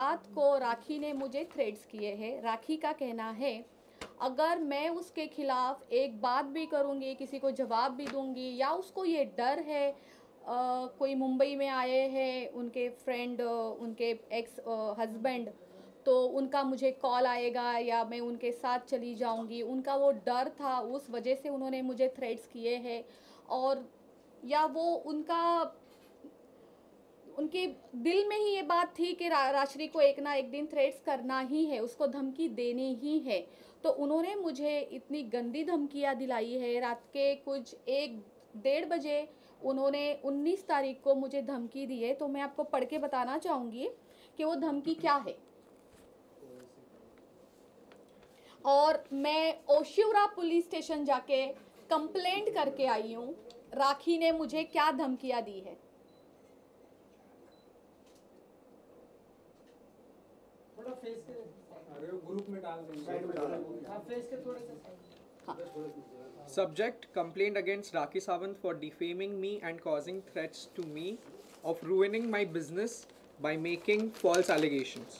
रात को राखी ने मुझे थ्रेड्स किए हैं। राखी का कहना है अगर मैं उसके खिलाफ एक बात भी करूँगी, किसी को जवाब भी दूँगी, या उसको ये डर है कोई मुंबई में आए हैं उनके फ्रेंड, उनके एक्स हस्बैंड, तो उनका मुझे कॉल आएगा या मैं उनके साथ चली जाऊंगी, उनका वो डर था, उस वजह से उन्होंने मुझे थ्रेट्स किए हैं। और या वो उनके दिल में ही ये बात थी कि राश्री को एक ना एक दिन थ्रेट्स करना ही है, उसको धमकी देनी ही है। तो उन्होंने मुझे इतनी गंदी धमकियाँ दिलाई है। रात के कुछ 1-1:30 बजे उन्होंने 19 तारीख को मुझे धमकी दी है। तो मैं आपको पढ़ के बताना चाहूँगी कि वो धमकी क्या है। और मैं ओशिवरा पुलिस स्टेशन जाके कंप्लेंट करके आई हूँ राखी ने मुझे क्या धमकियाँ दी है। ग्रुप में डाल Subject: complaint against Rakhi Sawant for defaming me and causing threats to me of ruining my business by making false allegations.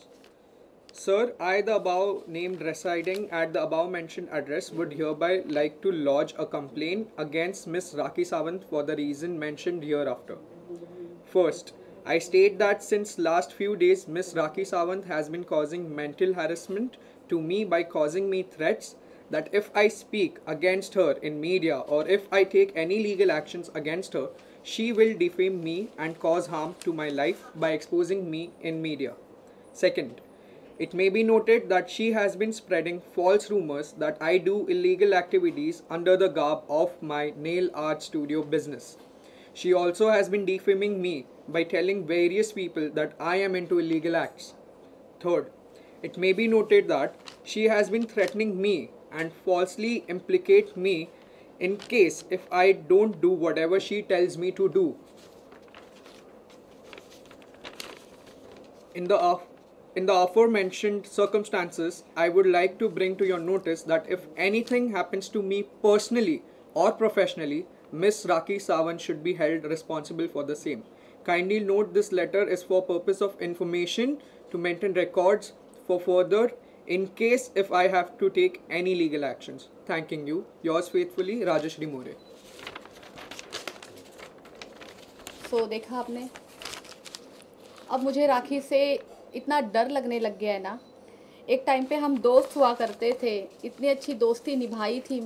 Sir, I, the above named residing at the above mentioned address, would hereby like to lodge a complaint against Miss Rakhi Sawant for the reason mentioned hereafter. First, I state that since last few days, Miss Rakhi Sawant has been causing mental harassment to me by causing me threats that if I speak against her in media or if I take any legal actions against her, she will defame me and cause harm to my life by exposing me in media. Second, it may be noted that she has been spreading false rumors that I do illegal activities under the garb of my nail art studio business. She also has been defaming me by telling various people that I am into illegal acts. Third, it may be noted that she has been threatening me and falsely implicate me in case if I don't do whatever she tells me to do. In the aforementioned circumstances, I would like to bring to your notice that if anything happens to me personally or professionally, Miss Rakhi Sawant should be held responsible for the same. Kindly note this letter is for purpose of information to maintain records for further in case if I have to take any legal actions. Thanking you. Yours faithfully, Rajeshri More. So देखा आपने, अब मुझे राखी से इतना डर लगने लग गया है ना। एक टाइम पे हम दोस्त हुआ करते थे, इतनी अच्छी दोस्ती निभाई थी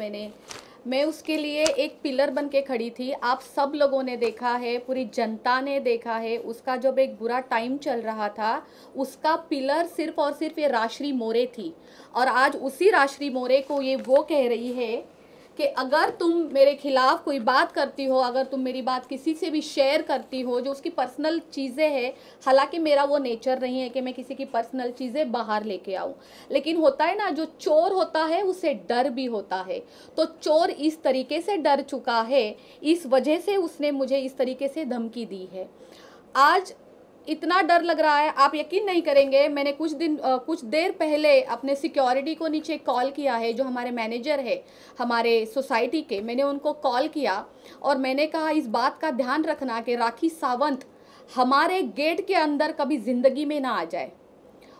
मैं उसके लिए एक पिलर बन के खड़ी थी। आप सब लोगों ने देखा है, पूरी जनता ने देखा है, उसका जब एक बुरा टाइम चल रहा था उसका पिलर सिर्फ और सिर्फ ये राश्री मोरे थी। और आज उसी राश्री मोरे को ये वो कह रही है कि अगर तुम मेरे खिलाफ कोई बात करती हो, अगर तुम मेरी बात किसी से भी शेयर करती हो जो उसकी पर्सनल चीज़ें हैं, हालांकि मेरा वो नेचर नहीं है कि मैं किसी की पर्सनल चीज़ें बाहर लेके आऊँ, लेकिन होता है ना, जो चोर होता है उसे डर भी होता है। तो चोर इस तरीके से डर चुका है, इस वजह से उसने मुझे इस तरीके से धमकी दी है। आज इतना डर लग रहा है, आप यकीन नहीं करेंगे, मैंने कुछ देर पहले अपने सिक्योरिटी को नीचे कॉल किया है, जो हमारे मैनेजर है हमारे सोसाइटी के, मैंने उनको कॉल किया और मैंने कहा इस बात का ध्यान रखना कि राखी सावंत हमारे गेट के अंदर कभी ज़िंदगी में ना आ जाए।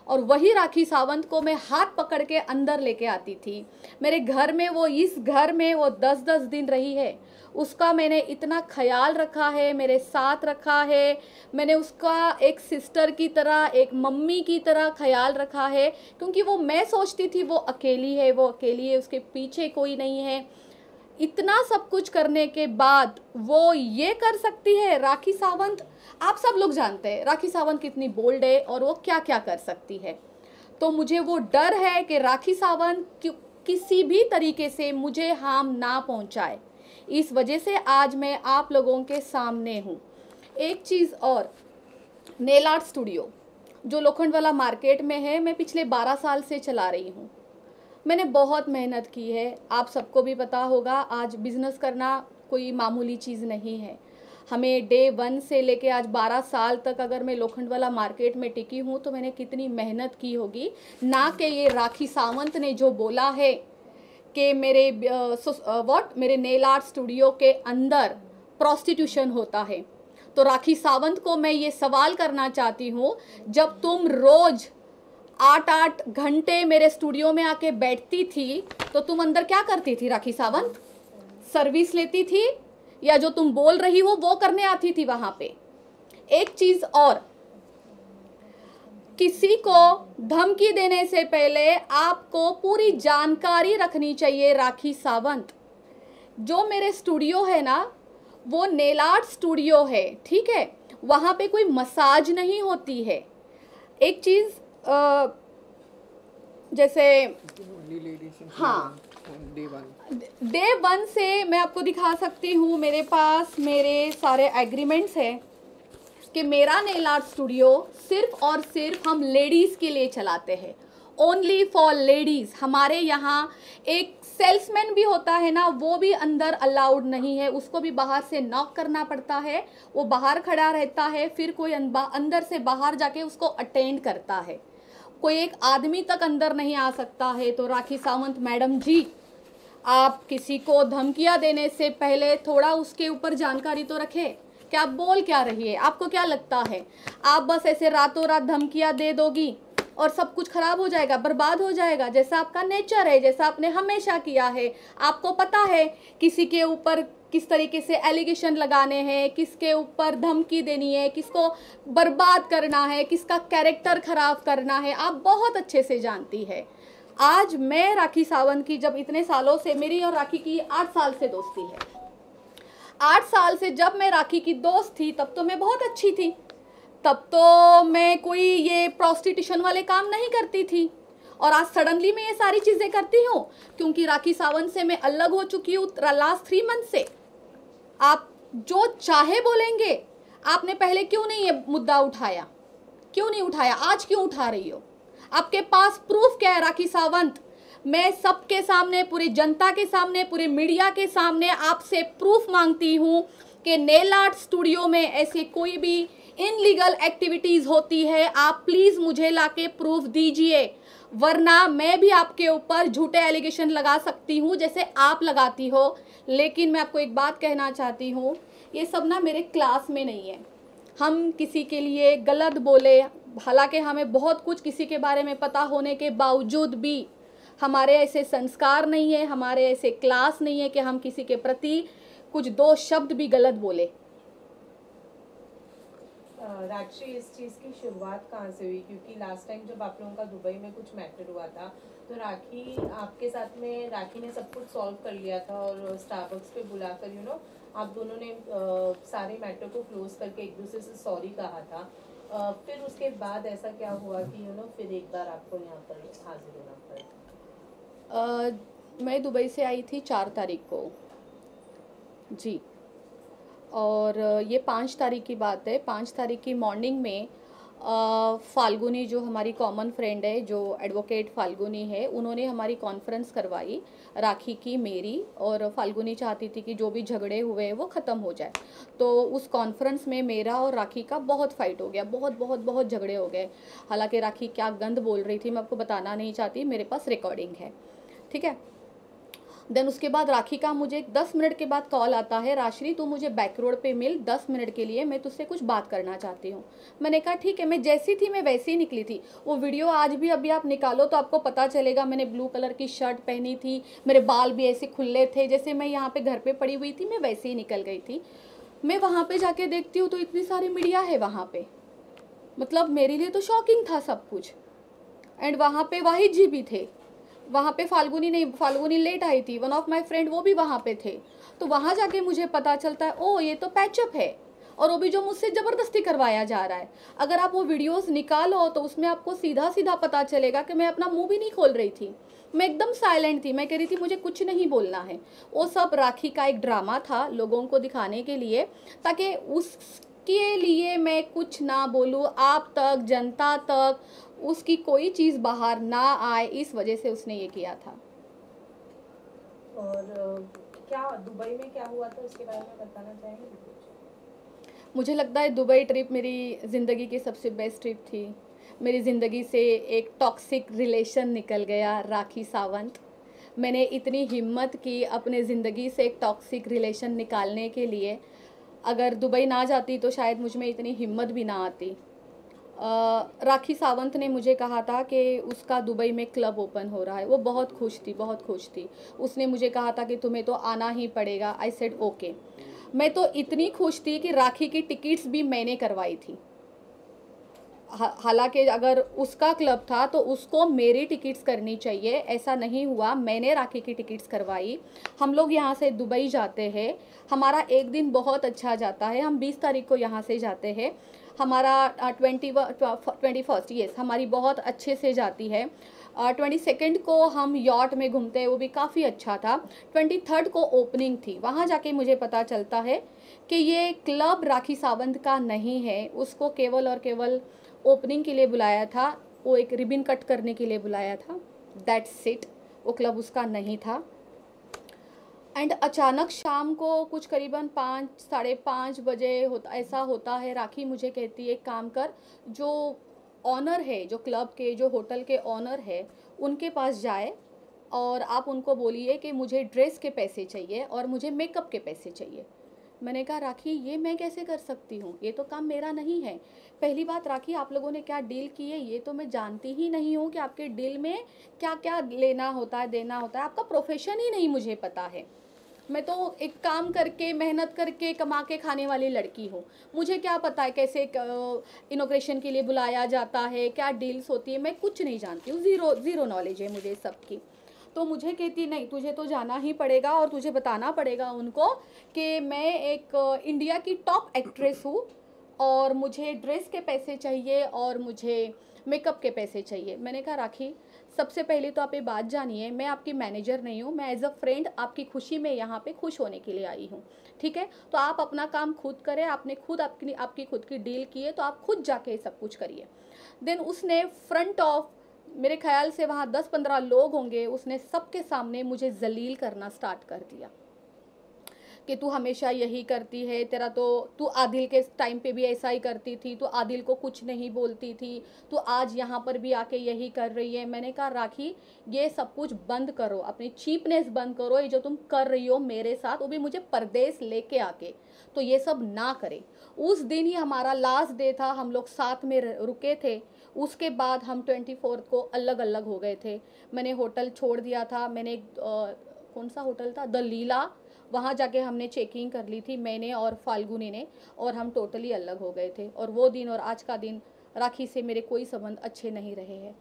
और वही राखी सावंत को मैं हाथ पकड़ के अंदर लेके आती थी मेरे घर में। वो इस घर में वो 10-10 दिन रही है, उसका मैंने इतना ख्याल रखा है, मेरे साथ रखा है, मैंने उसका एक सिस्टर की तरह, एक मम्मी की तरह ख्याल रखा है, क्योंकि वो, मैं सोचती थी वो अकेली है, उसके पीछे कोई नहीं है। इतना सब कुछ करने के बाद वो ये कर सकती है राखी सावंत। आप सब लोग जानते हैं राखी सावंत कितनी बोल्ड है और वो क्या क्या कर सकती है। तो मुझे वो डर है कि राखी सावंत किसी भी तरीके से मुझे हार्म ना पहुंचाए, इस वजह से आज मैं आप लोगों के सामने हूँ। एक चीज़ और, नेल आर्ट स्टूडियो जो लोखंडवाला मार्केट में है, मैं पिछले 12 साल से चला रही हूँ। मैंने बहुत मेहनत की है, आप सबको भी पता होगा। आज बिज़नेस करना कोई मामूली चीज़ नहीं है। हमें डे 1 से लेके आज 12 साल तक अगर मैं लोखंडवाला मार्केट में टिकी हूँ तो मैंने कितनी मेहनत की होगी। ना कि ये राखी सावंत ने जो बोला है कि मेरे नेल आर्ट स्टूडियो के अंदर प्रोस्टिट्यूशन होता है। तो राखी सावंत को मैं ये सवाल करना चाहती हूँ, जब तुम रोज 8-8 घंटे मेरे स्टूडियो में आके बैठती थी तो तुम अंदर क्या करती थी राखी सावंत? सर्विस लेती थी या जो तुम बोल रही हो वो करने आती थी वहां पे? एक चीज और, किसी को धमकी देने से पहले आपको पूरी जानकारी रखनी चाहिए राखी सावंत। जो मेरे स्टूडियो है ना, वो नेल आर्ट स्टूडियो है, ठीक है? वहाँ पे कोई मसाज नहीं होती है। एक चीज़ जैसे हाँ, डे वन से मैं आपको दिखा सकती हूँ, मेरे पास मेरे सारे एग्रीमेंट्स हैं कि मेरा नेल आर्ट स्टूडियो सिर्फ और सिर्फ हम लेडीज़ के लिए चलाते हैं, ओनली फॉर लेडीज़। हमारे यहाँ एक सेल्समैन भी होता है ना, वो भी अंदर अलाउड नहीं है, उसको भी बाहर से नॉक करना पड़ता है, वो बाहर खड़ा रहता है, फिर कोई अंदर से बाहर जाके उसको अटेंड करता है, कोई एक आदमी तक अंदर नहीं आ सकता है। तो राखी सावंत मैडम जी, आप किसी को धमकियाँ देने से पहले थोड़ा उसके ऊपर जानकारी तो रखें कि आप बोल क्या रही है। आपको क्या लगता है आप बस ऐसे रातों रात धमकियाँ दे दोगी और सब कुछ खराब हो जाएगा, बर्बाद हो जाएगा, जैसा आपका नेचर है, जैसा आपने हमेशा किया है? आपको पता है किसी के ऊपर किस तरीके से एलिगेशन लगाने हैं, किसके ऊपर धमकी देनी है, किसको बर्बाद करना है, किसका कैरेक्टर खराब करना है, आप बहुत अच्छे से जानती है। आज मैं राखी सावंत की, जब इतने सालों से मेरी और राखी की 8 साल से दोस्ती है, 8 साल से जब मैं राखी की दोस्त थी तब तो मैं बहुत अच्छी थी, तब तो मैं कोई ये प्रोस्टिट्यूशन वाले काम नहीं करती थी, और आज सडनली मैं ये सारी चीज़ें करती हूँ क्योंकि राखी सावंत से मैं अलग हो चुकी हूँ लास्ट 3 मंथ से। आप जो चाहे बोलेंगे, आपने पहले क्यों नहीं ये मुद्दा उठाया? क्यों नहीं उठाया? आज क्यों उठा रही हो? आपके पास प्रूफ क्या है राखी सावंत? मैं सबके सामने, पूरी जनता के सामने, पूरे मीडिया के सामने आपसे प्रूफ मांगती हूँ कि नेल आर्ट स्टूडियो में ऐसे कोई भी इनलीगल एक्टिविटीज़ होती है, आप प्लीज़ मुझे लाके प्रूफ दीजिए, वरना मैं भी आपके ऊपर झूठे एलिगेशन लगा सकती हूँ जैसे आप लगाती हो। लेकिन मैं आपको एक बात कहना चाहती हूँ, ये सब ना मेरे क्लास में नहीं है। हम किसी के लिए गलत बोले, हालांकि हमें बहुत कुछ किसी के बारे में पता होने के बावजूद भी हमारे ऐसे संस्कार नहीं है, हमारे ऐसे क्लास नहीं है कि हम किसी के प्रति कुछ 2 शब्द भी गलत बोले। राक्षी, इस चीज़ की शुरुआत कहाँ से हुई? क्योंकि लास्ट टाइम जब आप लोगों का दुबई में कुछ मैटर हुआ था तो राखी आपके साथ में, राखी ने सब कुछ सॉल्व कर लिया था और स्टारबक्स पे बुलाकर आप दोनों ने सारे मैटर को क्लोज करके एक दूसरे से सॉरी कहा था। फिर उसके बाद ऐसा क्या हुआ कि फिर एक बार आपको यहाँ पर हाजिर होना पड़ा? मैं दुबई से आई थी 4 तारीख को जी, और ये 5 तारीख की बात है। 5 तारीख की मॉर्निंग में फाल्गुनी, जो हमारी कॉमन फ्रेंड है, जो एडवोकेट फाल्गुनी है, उन्होंने हमारी कॉन्फ्रेंस करवाई राखी की, मेरी, और फाल्गुनी चाहती थी कि जो भी झगड़े हुए हैं वो ख़त्म हो जाए। तो उस कॉन्फ्रेंस में मेरा और राखी का बहुत फाइट हो गया, बहुत बहुत बहुत झगड़े हो गए। हालांकि राखी क्या गंद बोल रही थी मैं आपको बताना नहीं चाहती, मेरे पास रिकॉर्डिंग है, ठीक है। देन उसके बाद राखी का मुझे 10 मिनट के बाद कॉल आता है, राशि तू मुझे बैक रोड पे मिल 10 मिनट के लिए, मैं तुझसे कुछ बात करना चाहती हूँ। मैंने कहा ठीक है। मैं जैसी थी मैं वैसी ही निकली थी। वो वीडियो आज भी अभी आप निकालो तो आपको पता चलेगा, मैंने ब्लू कलर की शर्ट पहनी थी, मेरे बाल भी ऐसे खुले थे, जैसे मैं यहाँ पे घर पे पड़ी हुई थी मैं वैसे ही निकल गई थी। मैं वहाँ पे जाके देखती हूँ तो इतनी सारी मीडिया है वहाँ पे, मतलब मेरे लिए तो शॉकिंग था सब कुछ। एंड वहाँ पे वाहिद जी भी थे, वहाँ पे फाल्गुनी नहीं, फाल्गुनी लेट आई थी, वन ऑफ माय फ्रेंड वो भी वहाँ पे थे। तो वहाँ जाके मुझे पता चलता है ओ ये तो पैचअप है, और वो भी जो मुझसे ज़बरदस्ती करवाया जा रहा है। अगर आप वो वीडियोस निकालो तो उसमें आपको सीधा सीधा पता चलेगा कि मैं अपना मुंह भी नहीं खोल रही थी, मैं एकदम साइलेंट थी, मैं कह रही थी मुझे कुछ नहीं बोलना है। वो सब राखी का एक ड्रामा था लोगों को दिखाने के लिए, ताकि उसके लिए मैं कुछ ना बोलूँ, आप तक, जनता तक उसकी कोई चीज़ बाहर ना आए, इस वजह से उसने ये किया था। और क्या दुबई में क्या हुआ था उसके बारे में बताना चाहेंगे? मुझे लगता है दुबई ट्रिप मेरी ज़िंदगी की सबसे बेस्ट ट्रिप थी। मेरी ज़िंदगी से एक टॉक्सिक रिलेशन निकल गया राखी सावंत। मैंने इतनी हिम्मत की अपने ज़िंदगी से एक टॉक्सिक रिलेशन निकालने के लिए। अगर दुबई ना जाती तो शायद मुझ में इतनी हिम्मत भी ना आती। राखी सावंत ने मुझे कहा था कि उसका दुबई में क्लब ओपन हो रहा है। वो बहुत खुश थी, बहुत खुश थी। उसने मुझे कहा था कि तुम्हें तो आना ही पड़ेगा। I said okay. मैं तो इतनी खुश थी कि राखी की टिकट्स भी मैंने करवाई थी। हालांकि अगर उसका क्लब था तो उसको मेरी टिकट्स करनी चाहिए, ऐसा नहीं हुआ। मैंने राखी की टिकट्स करवाई। हम लोग यहाँ से दुबई जाते हैं, हमारा एक दिन बहुत अच्छा जाता है। हम 20 तारीख को यहाँ से जाते हैं, हमारा 21st यस हमारी बहुत अच्छे से जाती है। 22nd को हम यॉट में घूमते हैं, वो भी काफ़ी अच्छा था। 23rd को ओपनिंग थी। वहाँ जाके मुझे पता चलता है कि ये क्लब राखी सावंत का नहीं है। उसको केवल और केवल ओपनिंग के लिए बुलाया था, वो एक रिबन कट करने के लिए बुलाया था, दैट्स इट। वो क्लब उसका नहीं था। एंड अचानक शाम को कुछ करीबन 5 साढ़े 5 बजे ऐसा होता है, राखी मुझे कहती है एक काम कर, जो ऑनर है, जो क्लब के, जो होटल के ऑनर है, उनके पास जाए और आप उनको बोलिए कि मुझे ड्रेस के पैसे चाहिए और मुझे मेकअप के पैसे चाहिए। मैंने कहा राखी ये मैं कैसे कर सकती हूँ, ये तो काम मेरा नहीं है। पहली बात राखी, आप लोगों ने क्या डील की है ये तो मैं जानती ही नहीं हूँ कि आपके डील में क्या क्या लेना होता है, देना होता है। आपका प्रोफेशन ही नहीं मुझे पता है। मैं तो एक काम करके, मेहनत करके, कमा के खाने वाली लड़की हूँ। मुझे क्या पता है कैसे इनॉग्रेशन के लिए बुलाया जाता है, क्या डील्स होती है, मैं कुछ नहीं जानती हूँ। ज़ीरो नॉलेज है मुझे सबकी। तो मुझे कहती नहीं, तुझे तो जाना ही पड़ेगा और तुझे बताना पड़ेगा उनको कि मैं एक इंडिया की टॉप एक्ट्रेस हूँ और मुझे ड्रेस के पैसे चाहिए और मुझे मेकअप के पैसे चाहिए। मैंने कहा राखी, सबसे पहले तो आप ये बात जानिए, मैं आपकी मैनेजर नहीं हूँ, मैं एज अ फ्रेंड आपकी खुशी में यहाँ पे खुश होने के लिए आई हूँ, ठीक है। तो आप अपना काम खुद करें, आपने खुद आपकी खुद की डील की है तो आप खुद जाके सब कुछ करिए। देन उसने फ्रंट ऑफ, मेरे ख्याल से वहाँ 10-15 लोग होंगे, उसने सबके सामने मुझे जलील करना स्टार्ट कर दिया कि तू हमेशा यही करती है, तेरा तो, तू आदिल के टाइम पे भी ऐसा ही करती थी, तू आदिल को कुछ नहीं बोलती थी, तू आज यहाँ पर भी आके यही कर रही है। मैंने कहा राखी ये सब कुछ बंद करो, अपनी चीपनेस बंद करो, ये जो तुम कर रही हो मेरे साथ, वो भी मुझे परदेश लेके आके, तो ये सब ना करे। उस दिन ही हमारा लास्ट डे था, हम लोग साथ में रुके थे। उसके बाद हम 24 को अलग अलग हो गए थे। मैंने होटल छोड़ दिया था, मैंने कौन सा होटल था, द लीला, वहाँ जाके हमने चेकिंग कर ली थी, मैंने और फाल्गुनी ने, और हम टोटली अलग हो गए थे। और वो दिन और आज का दिन राखी से मेरे कोई संबंध अच्छे नहीं रहे हैं।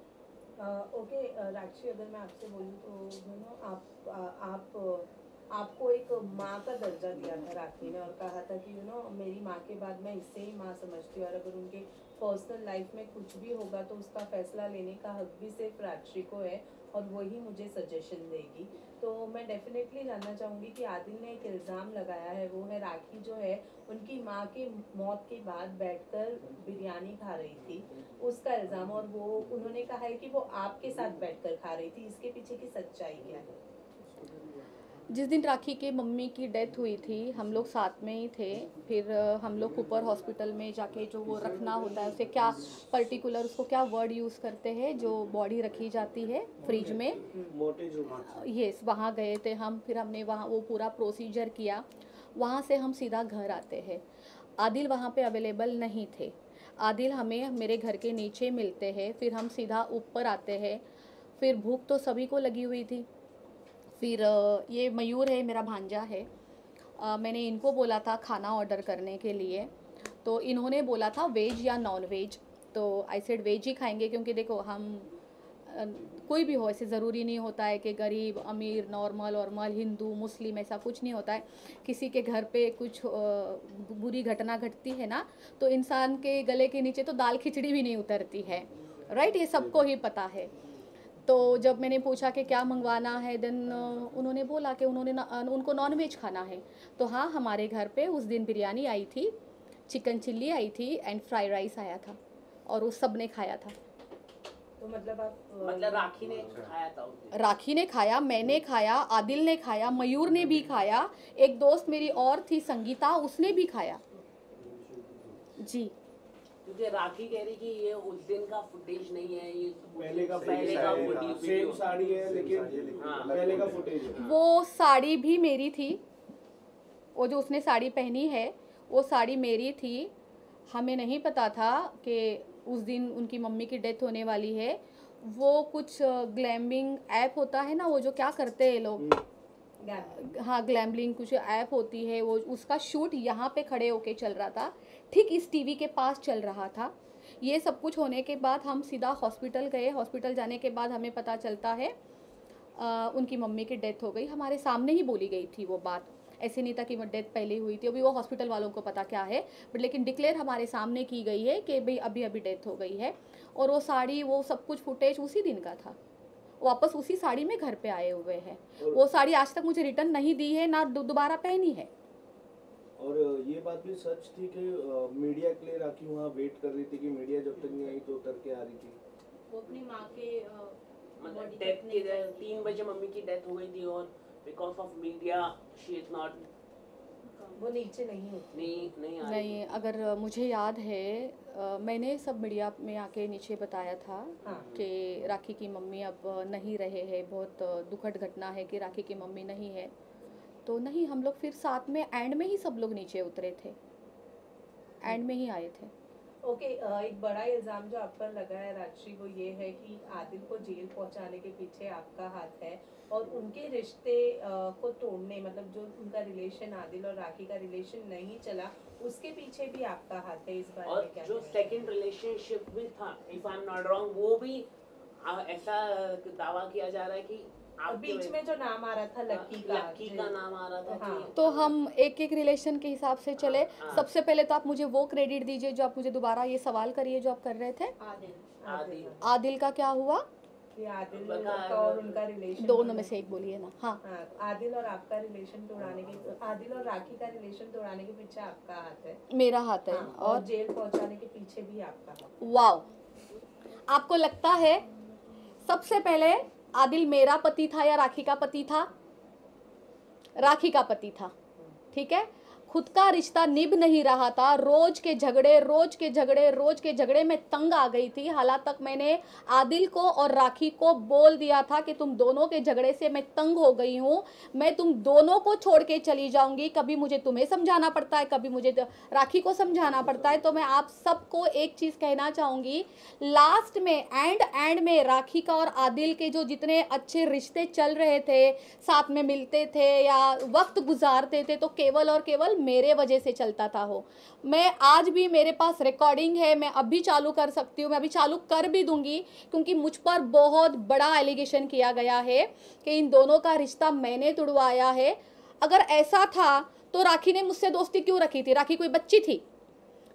ओके राक्षी, अगर मैं आपसे बोलूँ तो आपको एक माँ का दर्जा दिया था राखी ने और कहा था कि मेरी माँ के बाद मैं इससे ही माँ समझती हूँ और अगर उनके पर्सनल लाइफ में कुछ भी होगा तो उसका फैसला लेने का हक भी सिर्फ राक्षी को है और वही मुझे सजेशन देगी। तो मैं डेफिनेटली जानना चाहूँगी कि आदिल ने एक इल्ज़ाम लगाया है, वो है राखी जो है उनकी माँ की मौत के बाद बैठकर बिरयानी खा रही थी, उसका इल्ज़ाम, और वो उन्होंने कहा है कि वो आपके साथ बैठकर खा रही थी। इसके पीछे की सच्चाई क्या है? जिस दिन राखी के मम्मी की डेथ हुई थी हम लोग साथ में ही थे। फिर हम लोग कुपर हॉस्पिटल में जाके जो वो रखना होता है, उसे क्या पर्टिकुलर, उसको क्या वर्ड यूज़ करते हैं, जो बॉडी रखी जाती है फ्रिज में, यस, वहाँ गए थे हम। फिर हमने वहाँ वो पूरा प्रोसीजर किया। वहाँ से हम सीधा घर आते हैं। आदिल वहाँ पे अवेलेबल नहीं थे। आदिल हमें मेरे घर के नीचे मिलते हैं, फिर हम सीधा ऊपर आते हैं। फिर भूख तो सभी को लगी हुई थी। फिर ये मयूर है, मेरा भांजा है, मैंने इनको बोला था खाना ऑर्डर करने के लिए, तो इन्होंने बोला था वेज या नॉन वेज। तो आई सेड वेज ही खाएंगे, क्योंकि देखो हम कोई भी हो, ऐसे ज़रूरी नहीं होता है कि गरीब अमीर, नॉर्मल वॉर्मल, हिंदू मुस्लिम, ऐसा कुछ नहीं होता है। किसी के घर पे कुछ बुरी घटना घटती है ना, तो इंसान के गले के नीचे तो दाल खिचड़ी भी नहीं उतरती है, राइट, ये सबको ही पता है। तो जब मैंने पूछा कि क्या मंगवाना है, देन उन्होंने बोला कि उनको नॉन वेज खाना है। तो हाँ, हमारे घर पे उस दिन बिरयानी आई थी, चिकन चिल्ली आई थी एंड फ्राइड राइस आया था और वो सब ने खाया था। तो मतलब राखी ने खाया था उस दिन? राखी ने खाया, मैंने खाया, आदिल ने खाया, मयूर ने भी खाया, एक दोस्त मेरी और थी संगीता, उसने भी खाया जी। क्योंकि राखी कह रही कि ये उस दिन का फुटेज नहीं है, ये पहले का फुटेज, सेम साड़ी है लेकिन पहले का फुटेज है। वो साड़ी भी मेरी थी, वो जो उसने साड़ी पहनी है वो साड़ी मेरी थी, हमें नहीं पता था कि उस दिन उनकी मम्मी की डेथ होने वाली है। वो कुछ ग्लैमिंग ऐप होता है ना, वो जो क्या करते हैं लोग, हाँ ग्लैम्बलिंग कुछ ऐप होती है, वो उसका शूट यहाँ पे खड़े होके चल रहा था, ठीक इस टीवी के पास चल रहा था। ये सब कुछ होने के बाद हम सीधा हॉस्पिटल गए। हॉस्पिटल जाने के बाद हमें पता चलता है उनकी मम्मी की डेथ हो गई। हमारे सामने ही बोली गई थी वो बात, ऐसे नहीं था कि वो डेथ पहले हुई थी, अभी वो हॉस्पिटल वालों को पता क्या है, बट लेकिन डिक्लेयर हमारे सामने की गई है कि भाई अभी अभी डेथ हो गई है। और वो साड़ी, वो सब कुछ फुटेज उसी दिन का था, वापस उसी साड़ी में घर पे आए हुए हैं। वो साड़ी आज तक मुझे रिटर्न नहीं दी है, ना दोबारा पहनी है। और ये बात भी सच थी कि मीडिया के लिए राखी वहाँ वेट कर रही थी कि मीडिया जब तक नहीं आई तो उतर के आ रही थी। वो अपनी माँ के मतलब डेथ की 3 बजे मम्मी की डेथ हो गई थी और because of media she is not, वो नीचे नहीं उतरी। नहीं आ नहीं, अगर मुझे याद है मैंने सब मीडिया में आके नीचे बताया था हाँ। कि राखी की मम्मी अब नहीं रहे हैं, बहुत दुखद घटना है कि राखी की मम्मी नहीं है। तो नहीं, हम लोग फिर साथ में एंड में ही सब लोग नीचे उतरे थे, एंड में ही आए थे। ओके, एक बड़ा इल्जाम जो आप पर लगा है राजश्री, वो ये है कि आदिल को जेल पहुंचाने के पीछे आपका हाथ है और उनके रिश्ते को तोड़ने, मतलब जो उनका रिलेशन आदिल और राखी का रिलेशन नहीं चला, उसके पीछे भी आपका हाथ है। इस बारे और में क्या जो कहना सेकंड रिलेशनशिप भी था, if I am not wrong, वो भी ऐसा दावा किया जा रहा है कि और बीच में जो नाम आ रहा था लक्की का नाम आ रहा था हाँ। कि तो हम एक एक रिलेशन के हिसाब से चले। हाँ। सबसे पहले तो आप मुझे वो क्रेडिट दीजिए जो आप मुझे दोबारा ये सवाल करिए जो आप कर रहे थे। आदि आदिल का क्या हुआ? कि आदिल का और उनका रिलेशन, दोनों में से एक बोलिए ना। हाँ, आदिल और आपका रिलेशन तोड़ाने के, आदिल और राखी का रिलेशन तोड़ाने के पीछे आपका हाथ है। मेरा हाथ है। हाँ, और जेल पहुंचाने के पीछे भी आपका हाथ है। वाओ, आपको लगता है सबसे पहले आदिल मेरा पति था या राखी का पति था? राखी का पति था, ठीक है। खुद का रिश्ता निभ नहीं रहा था, रोज के झगड़े में तंग आ गई थी। हालांकि तक मैंने आदिल को और राखी को बोल दिया था कि तुम दोनों के झगड़े से मैं तंग हो गई हूँ, मैं तुम दोनों को छोड़ के चली जाऊंगी। कभी मुझे तुम्हें समझाना पड़ता है, कभी मुझे राखी को समझाना पड़ता है। तो मैं आप सबको एक चीज़ कहना चाहूँगी, लास्ट में एंड में राखी का और आदिल के जो जितने अच्छे रिश्ते चल रहे थे, साथ में मिलते थे या वक्त गुजारते थे, तो केवल और केवल मेरे वजह से चलता था। हो, मैं आज भी, मेरे पास रिकॉर्डिंग है, मैं अभी चालू कर सकती हूँ, मैं अभी चालू कर भी दूंगी, क्योंकि मुझ पर बहुत बड़ा एलिगेशन किया गया है कि इन दोनों का रिश्ता मैंने तुड़वाया है। अगर ऐसा था तो राखी ने मुझसे दोस्ती क्यों रखी थी? राखी कोई बच्ची थी?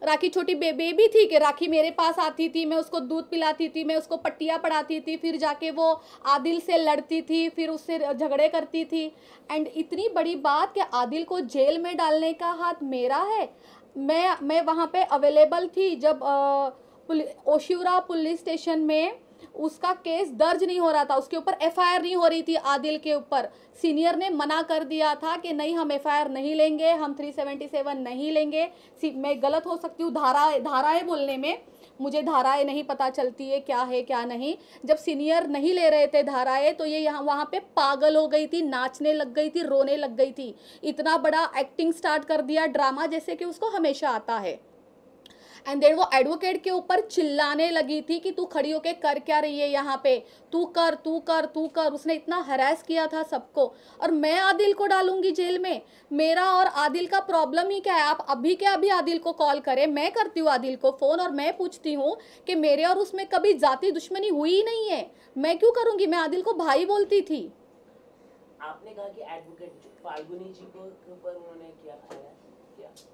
राखी छोटी बेबी थी कि राखी मेरे पास आती थी, मैं उसको दूध पिलाती थी, मैं उसको पट्टियाँ पढ़ाती थी, फिर जाके वो आदिल से लड़ती थी, फिर उससे झगड़े करती थी। एंड इतनी बड़ी बात कि आदिल को जेल में डालने का हाथ मेरा है। मैं वहाँ पे अवेलेबल थी जब ओशिवरा पुलिस स्टेशन में उसका केस दर्ज नहीं हो रहा था, उसके ऊपर एफआईआर नहीं हो रही थी आदिल के ऊपर। सीनियर ने मना कर दिया था कि नहीं, हम एफआईआर नहीं लेंगे, हम 377 नहीं लेंगे। मैं गलत हो सकती हूँ धाराएं बोलने में, मुझे धाराएं नहीं पता चलती है क्या है क्या नहीं। जब सीनियर नहीं ले रहे थे धाराएं, तो ये यहाँ वहाँ पे पागल हो गई थी, नाचने लग गई थी, रोने लग गई थी, इतना बड़ा एक्टिंग स्टार्ट कर दिया, ड्रामा जैसे कि उसको हमेशा आता है। एंड देन वो एडवोकेट के ऊपर चिल्लाने लगी थी कि तू खड़ी होके कर क्या रही है यहाँ पे, तू कर तू कर तू कर। उसने इतना हरास किया था सबको, और मैं आदिल को डालूंगी जेल में? मेरा और आदिल का प्रॉब्लम ही क्या है? आप अभी के अभी आदिल को कॉल करें, मैं करती हूँ आदिल को फ़ोन और मैं पूछती हूँ कि मेरे और उसमें कभी जाति दुश्मनी हुई ही नहीं है, मैं क्यों करूँगी? मैं आदिल को भाई बोलती थी। आपने कहा कि एडवोकेट फाल्गुनी जी को ऊपर उन्होंने किया था,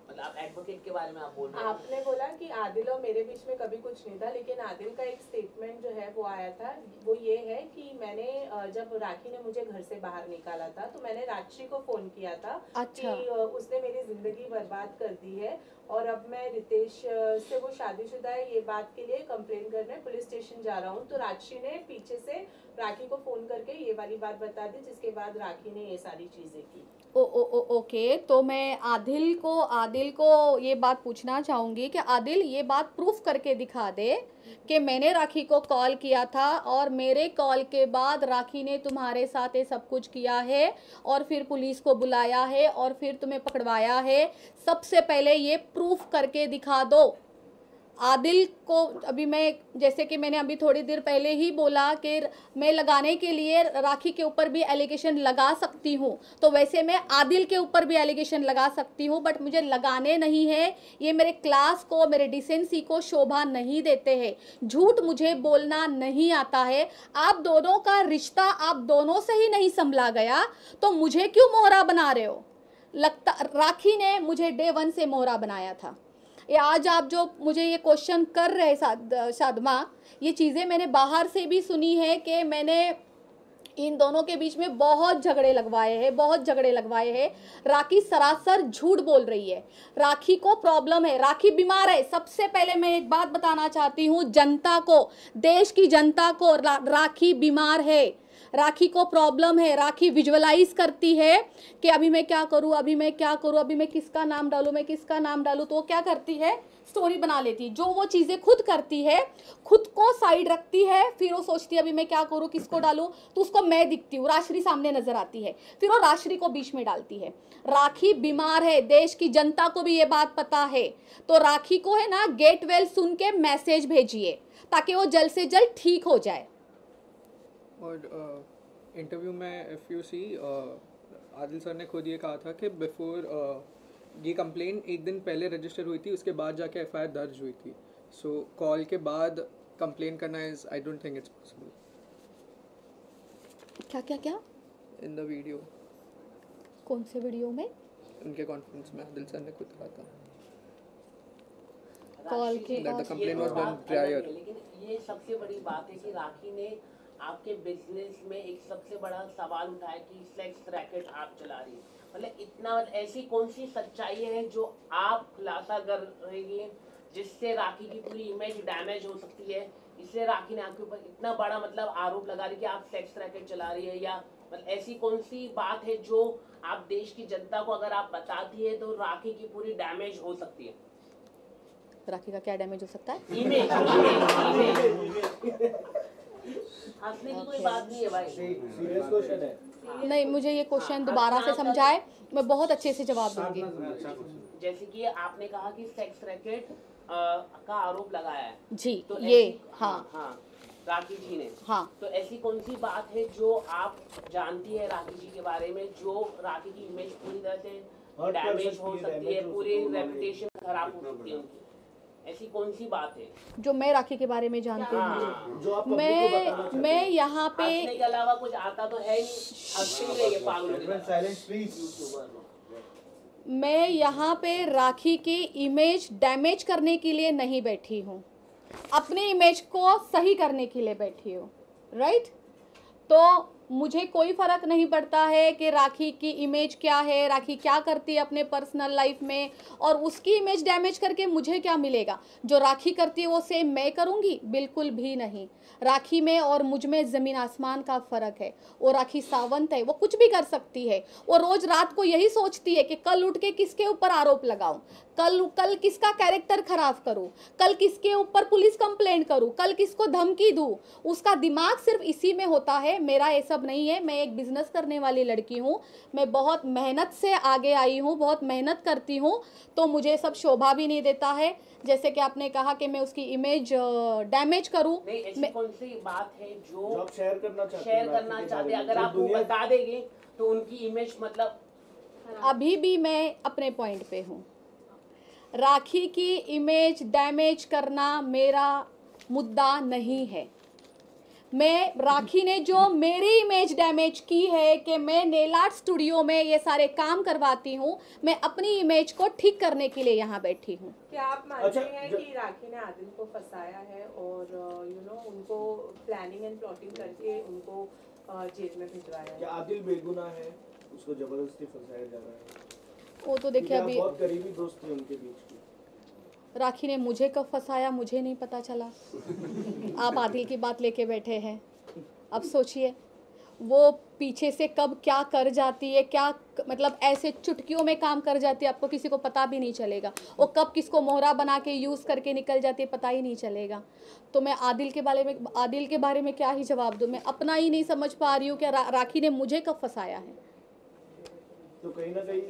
मतलब आप एडवोकेट के बारे में आप बोल रहे हैं। आपने बोला कि आदिल और मेरे बीच में कभी कुछ नहीं था, लेकिन आदिल का एक स्टेटमेंट जो है वो आया था, वो ये है कि मैंने जब राखी ने मुझे घर से बाहर निकाला था तो मैंने राजश्री को फोन किया था। अच्छा। कि उसने मेरी जिंदगी बर्बाद कर दी है और अब मैं रितेश से, वो शादीशुदा है, ये बात के लिए कंप्लेन करने पुलिस स्टेशन जा रहा हूँ। तो राशि ने पीछे से राखी को फोन करके ये वाली बात बता दी, जिसके बाद राखी ने ये सारी चीजें की। ओके, तो मैं आदिल को ये बात पूछना चाहूँगी कि आदिल ये बात प्रूफ करके दिखा दे कि मैंने राखी को कॉल किया था और मेरे कॉल के बाद राखी ने तुम्हारे साथ ये सब कुछ किया है और फिर पुलिस को बुलाया है और फिर तुम्हें पकड़वाया है। सबसे पहले ये प्रूफ करके दिखा दो। आदिल को अभी मैं, जैसे कि मैंने अभी थोड़ी देर पहले ही बोला कि मैं लगाने के लिए राखी के ऊपर भी एलिगेशन लगा सकती हूँ, तो वैसे मैं आदिल के ऊपर भी एलिगेशन लगा सकती हूँ, बट मुझे लगाने नहीं है। ये मेरे क्लास को, मेरे डिसेंसी को शोभा नहीं देते हैं। झूठ मुझे बोलना नहीं आता है। आप दोनों का रिश्ता आप दोनों से ही नहीं संभला गया तो मुझे क्यों मोहरा बना रहे हो? लगता राखी ने मुझे डे 1 से मोहरा बनाया था। ये आज आप जो मुझे ये क्वेश्चन कर रहे साधमा, ये चीज़ें मैंने बाहर से भी सुनी है कि मैंने इन दोनों के बीच में बहुत झगड़े लगवाए हैं। राखी सरासर झूठ बोल रही है। राखी को प्रॉब्लम है, राखी बीमार है। सबसे पहले मैं एक बात बताना चाहती हूँ जनता को, देश की जनता को, राखी बीमार है, राखी को प्रॉब्लम है। राखी विजुअलाइज करती है कि अभी मैं क्या करूँ, अभी मैं किसका नाम डालूँ, तो वो क्या करती है, स्टोरी बना लेती है। जो वो चीज़ें खुद करती है, खुद को साइड रखती है, फिर वो सोचती है अभी मैं क्या करूँ, किसको डालूँ, तो उसको मैं दिखती हूँ, राश्री सामने नजर आती है, फिर वो राश्री को बीच में डालती है। राखी बीमार है, देश की जनता को भी ये बात पता है। तो राखी को है ना, गेट वेल सुन के मैसेज भेजिए ताकि वो जल्द से जल्द ठीक हो जाए। और इंटरव्यू में if you see, Adil sir ने खुद ये कहा था कि बिफोर ये कंप्लेन एक दिन पहले रजिस्टर हुई थी, उसके बाद जाके एफआईआर दर्ज हुई थी। सो कॉल के बाद कंप्लेन करना is, I don't think it's possible. क्या इन द वीडियो, कौन से वीडियो में? उनके कॉन्फ्रेंस में आदिल सर ने खुद कहा था कॉल के that the बाद complaint ये was तो done बात prior. अलग है, लेकिन ये सबसे बड़ी बात है कि राखी ने आपके बिजनेस में एक सबसे बड़ा सवाल उठाया कि सेक्स रैकेट आप चला रही है। मतलब इतना, ऐसी कौन सी सच्चाई है जो आप खुलासा कर रही है जिससे राखी की पूरी इमेज डैमेज हो सकती है? इसलिए राखी ने आपके ऊपर इतना बड़ा मतलब आरोप लगा रही कि आप सेक्स रैकेट चला रही है, या मतलब ऐसी कौन सी बात है जो आप देश की जनता को अगर आप बताती है तो राखी की पूरी डैमेज हो सकती है? राखी का क्या डैमेज हो सकता है? इमेज हंसने की कोई बात नहीं है भाई। सीरियस क्वेश्चन है। नहीं, मुझे ये क्वेश्चन दोबारा से समझाए, मैं बहुत अच्छे से जवाब दूंगी। जैसे कि आपने कहा कि सेक्स रैकेट का आरोप लगाया है जी, तो ये हाँ राखी जी ने, हाँ। तो ऐसी कौन सी बात है जो आप जानती है राखी जी के बारे में जो राखी की इमेज पूरी तरह से Hurt कर डैमेज सकती हो है, सकती है, damage हो पूरी सकती है, रेपुटेशन खराब हो सकती है उनकी? ऐसी कौन सी बात है जो मैं राखी के बारे में जानती हूँ? हाँ, जो आप पब्लिक को बताना चाहते हैं। मैं यहाँ पे हंसने के अलावा कुछ आता तो है नहीं, हंसते ही रहिए पागलों की तरह। Silence please. यूट्यूबर मैं यहाँ पे राखी की इमेज डैमेज करने के लिए नहीं बैठी हूँ, अपनी इमेज को सही करने के लिए बैठी हूँ, राइट? तो मुझे कोई फ़र्क नहीं पड़ता है कि राखी की इमेज क्या है, राखी क्या करती है अपने पर्सनल लाइफ में, और उसकी इमेज डैमेज करके मुझे क्या मिलेगा? जो राखी करती है वो सेम मैं करूँगी? बिल्कुल भी नहीं। राखी में और मुझ में ज़मीन आसमान का फ़र्क है। वो राखी सावंत है, वो कुछ भी कर सकती है। वो रोज़ रात को यही सोचती है कि कल उठ के किसके ऊपर आरोप लगाऊं, कल किसका कैरेक्टर खराब करूं, कल किसके ऊपर पुलिस कंप्लेंट करूं, कल किसको धमकी दूं। उसका दिमाग सिर्फ इसी में होता है। मेरा ये सब नहीं है। मैं एक बिजनेस करने वाली लड़की हूँ, मैं बहुत मेहनत से आगे आई हूँ, बहुत मेहनत करती हूँ, तो मुझे सब शोभा भी नहीं देता है। जैसे कि आपने कहा कि मैं उसकी इमेज डैमेज करूं। नहीं, ऐसी कौन सी बात है जो आप शेयर करना चाहते हैं? अगर आप वो बता देंगे तो उनकी इमेज मतलब अभी भी मैं अपने पॉइंट पे हूँ। राखी की इमेज डैमेज करना मेरा मुद्दा नहीं है। मैं राखी ने जो मेरी इमेज डैमेज की है कि मैं नेल आर्ट स्टूडियो में ये सारे काम करवाती हूँ, मैं अपनी इमेज को ठीक करने के लिए यहाँ बैठी हूँ। क्या आप मानते हैं कि राखी ने आदिल को फंसाया है और उनको प्लानिंग एंड प्लॉटिंग करके उनको जेल में भिजवाया है? क्या आदिल बेगुनाह है, उसको जबरदस्ती फंसाया जा रहा है? वो तो देखिए, अभी बहुत करीबी दोस्त थे उनके बीच की। राखी ने मुझे कब फंसाया मुझे नहीं पता चला। आप आदिल की बात लेके बैठे हैं। अब सोचिए वो पीछे से कब क्या कर जाती है, क्या मतलब ऐसे चुटकियों में काम कर जाती है, आपको किसी को पता भी नहीं चलेगा। वो कब किसको मोहरा बना के यूज़ करके निकल जाती है, पता ही नहीं चलेगा। तो मैं आदिल के बारे में क्या ही जवाब दूँ। मैं अपना ही नहीं समझ पा रही हूँ कि राखी ने मुझे कब फंसाया है। तो कहीं ना कहीं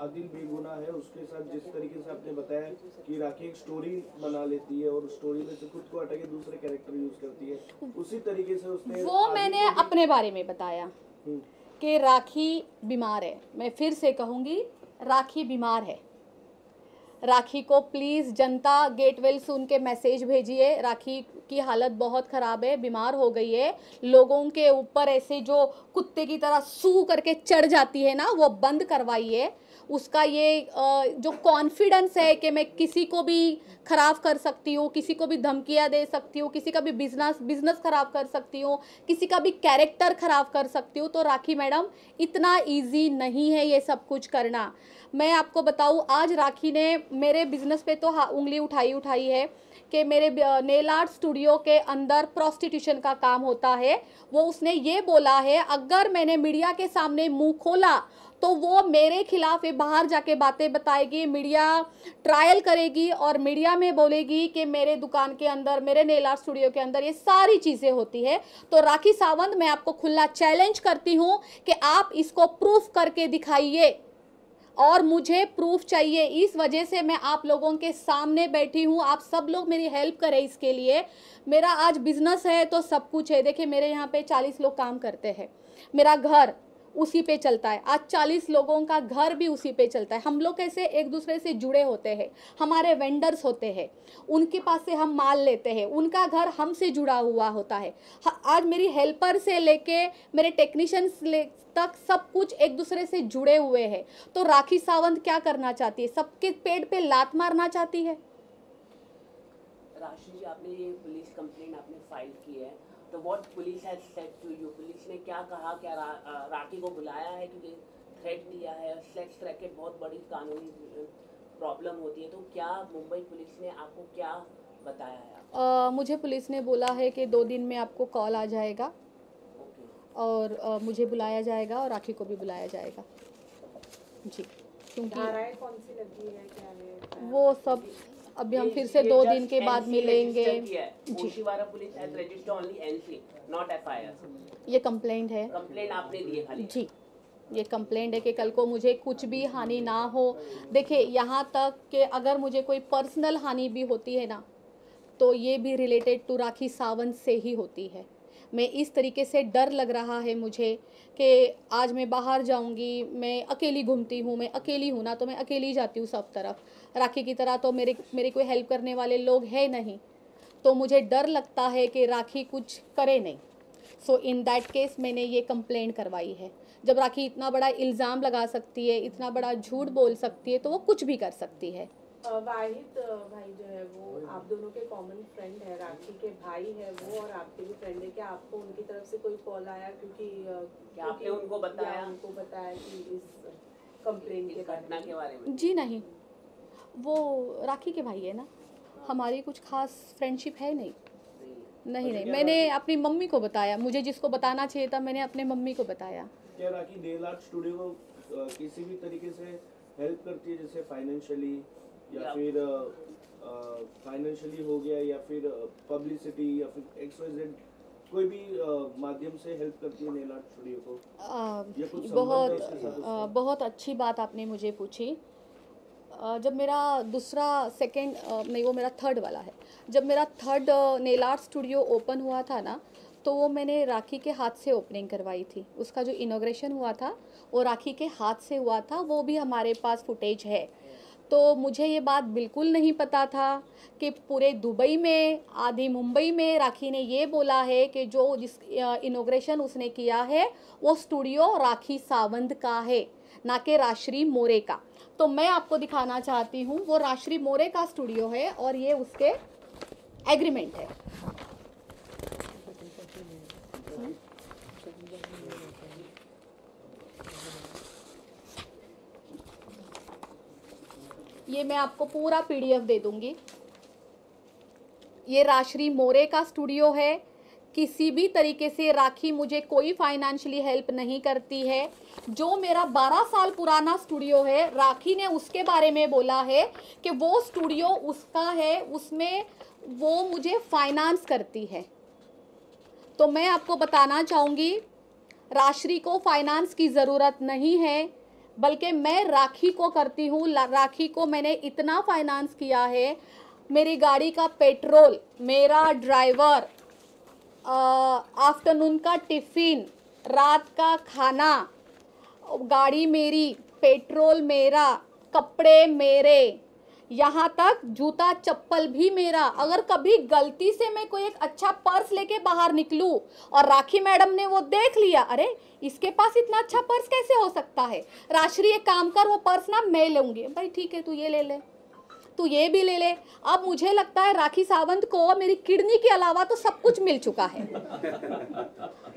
आदिल बेगुनाह है। उसके साथ जिस तरीके से आपने बताया कि राखी एक स्टोरी बना लेती है और स्टोरी में से खुद को हटा के दूसरे कैरेक्टर यूज करती है, उसी तरीके से उसने वो मैंने अपने बारे में बताया कि राखी बीमार है। मैं फिर से कहूँगी, राखी बीमार है। राखी को please Janata get well soon के मैसेज भेजिए। राखी की हालत बहुत ख़राब है, बीमार हो गई है। लोगों के ऊपर ऐसे जो कुत्ते की तरह सू करके चढ़ जाती है ना, वो बंद करवाइए। उसका ये जो कॉन्फिडेंस है कि मैं किसी को भी ख़राब कर सकती हूँ, किसी को भी धमकियाँ दे सकती हूँ, किसी का भी बिजनेस ख़राब कर सकती हूँ, किसी का भी कैरेक्टर ख़राब कर सकती हूँ, तो राखी मैडम इतना इजी नहीं है ये सब कुछ करना। मैं आपको बताऊँ, आज राखी ने मेरे बिज़नेस पे तो उंगली उठाई है कि मेरे नेल आर्ट स्टूडियो के अंदर प्रोस्टिट्यूशन का काम होता है। वो उसने ये बोला है, अगर मैंने मीडिया के सामने मुंह खोला तो वो मेरे खिलाफ बाहर जाके बातें बताएगी, मीडिया ट्रायल करेगी और मीडिया में बोलेगी कि मेरे दुकान के अंदर, मेरे नेल आर्ट स्टूडियो के अंदर ये सारी चीज़ें होती है। तो राखी सावंत, मैं आपको खुला चैलेंज करती हूँ कि आप इसको प्रूफ करके दिखाइए, और मुझे प्रूफ चाहिए। इस वजह से मैं आप लोगों के सामने बैठी हूँ। आप सब लोग मेरी हेल्प करें इसके लिए। मेरा आज बिजनेस है तो सब कुछ है। देखिए मेरे यहाँ पे 40 लोग काम करते हैं, मेरा घर उसी पे चलता है। आज 40 लोगों का घर भी उसी पे चलता है। हम लोग कैसे एक दूसरे से जुड़े होते हैं। हमारे वेंडर्स होते हैं, उनके पास से हम माल लेते हैं, उनका घर हमसे जुड़ा हुआ होता है। आज मेरी हेल्पर से लेके मेरे टेक्नीशियंस तक सब कुछ एक दूसरे से जुड़े हुए हैं। तो राखी सावंत क्या करना चाहती है? सबके पेट पे लात मारना चाहती है। राशि जी, आपने ये पुलिस कंप्लेंट आपने फाइल की है, तो what police has said to you? Police ने क्या कहा? क्या राखी को बुलाया है क्योंकि थ्रेट दिया है? सेक्स रैकेट बहुत बड़ी कानूनी प्रॉब्लम होती है, तो क्या मुंबई पुलिस ने आपको क्या बताया है? मुझे पुलिस ने बोला है कि 2 दिन में आपको कॉल आ जाएगा और मुझे बुलाया जाएगा और राखी को भी बुलाया जाएगा जी। क्योंकि धाराएं कौन सी लगी है, क्या है वो सब अभी हम फिर से 2 दिन के बाद मिलेंगे जी। Oshiwara police has registered only NC, not FIR. ये कंप्लेंट है। कंप्लेंट आपने दी है खाली? जी, ये कंप्लेंट है कि कल को मुझे कुछ भी हानि ना हो। देखिए यहाँ तक कि अगर मुझे कोई पर्सनल हानि भी होती है ना, तो ये भी रिलेटेड टू राखी सावंत से ही होती है। मैं इस तरीके से डर लग रहा है मुझे कि आज मैं बाहर जाऊंगी, मैं अकेली घूमती हूँ, मैं अकेली हूँ ना, तो मैं अकेली जाती हूँ सब तरफ। राखी की तरह तो मेरे कोई हेल्प करने वाले लोग हैं नहीं, तो मुझे डर लगता है कि राखी कुछ करे नहीं। सो इन दैट केस मैंने ये कंप्लेंट करवाई है। जब राखी इतना बड़ा इल्ज़ाम लगा सकती है, इतना बड़ा झूठ बोल सकती है, तो वो कुछ भी कर सकती है। वाहिद भाई जो है वो आप दोनों के कॉमन फ्रेंड है, राखी के भाई है वो और आपके भी फ्रेंड है। क्या आपको उनकी तरफ से कोई कॉल आया? क्योंकि आपने उनको बताया कि इस कंप्लेंट के घटना के बारे में? जी नहीं, वो राखी के भाई है ना, हमारी कुछ खास फ्रेंडशिप है नहीं। नहीं, मैंने अपनी मम्मी को बताया। मुझे जिसको बताना चाहिए था मैंने अपने मम्मी को बताया। क्या राखी नेल आर्ट स्टूडियो को किसी भी तरीके से हेल्प करती है, जैसे फाइनेंशियली या फिर फाइनेंशियली हो गया या फिर पब्लिसिटी या फिर XYZ कोई भी माध्यम से हेल्प करती है नेल आर्ट स्टूडियो को? या कुछ संबंध है उसके साथ उसका? बहुत अच्छी बात आपने मुझे पूछी। जब मेरा वो मेरा थर्ड वाला है। जब मेरा third nail art studio open हुआ था ना, तो वो मैंने राखी के हाथ से ओपनिंग करवाई थी। उसका जो इनॉग्रेशन हुआ था वो राखी के हाथ से हुआ था, वो भी हमारे पास फुटेज है। तो मुझे ये बात बिल्कुल नहीं पता था कि पूरे दुबई में, आधी मुंबई में राखी ने ये बोला है कि जिस इनॉग्रेशन उसने किया है वो स्टूडियो राखी सावंत का है, ना कि राश्री मोरे का। तो मैं आपको दिखाना चाहती हूँ, वो राश्री मोरे का स्टूडियो है और ये उसके एग्रीमेंट है। ये मैं आपको पूरा PDF दे दूंगी। ये राश्री मोरे का स्टूडियो है। किसी भी तरीके से राखी मुझे कोई फाइनेंशियली हेल्प नहीं करती है। जो मेरा 12 साल पुराना स्टूडियो है, राखी ने उसके बारे में बोला है कि वो स्टूडियो उसका है, उसमें वो मुझे फाइनेंस करती है। तो मैं आपको बताना चाहूँगी, राश्री को फाइनेंस की ज़रूरत नहीं है, बल्कि मैं राखी को करती हूँ। राखी को मैंने इतना फाइनेंस किया है, मेरी गाड़ी का पेट्रोल, मेरा ड्राइवर, आफ्टरनून का टिफ़िन, रात का खाना, गाड़ी मेरी, पेट्रोल मेरा, कपड़े मेरे, यहाँ तक जूता चप्पल भी मेरा। अगर कभी गलती से मैं कोई एक अच्छा पर्स लेके बाहर निकलूँ और राखी मैडम ने वो देख लिया, अरे इसके पास इतना अच्छा पर्स कैसे हो सकता है, राश्री एक काम कर, वो पर्स ना मैं लूँगी। भाई ठीक है, तू ये ले ले, तू ये भी ले ले। अब मुझे लगता है राखी सावंत को मेरी किडनी के अलावा तो सब कुछ मिल चुका है।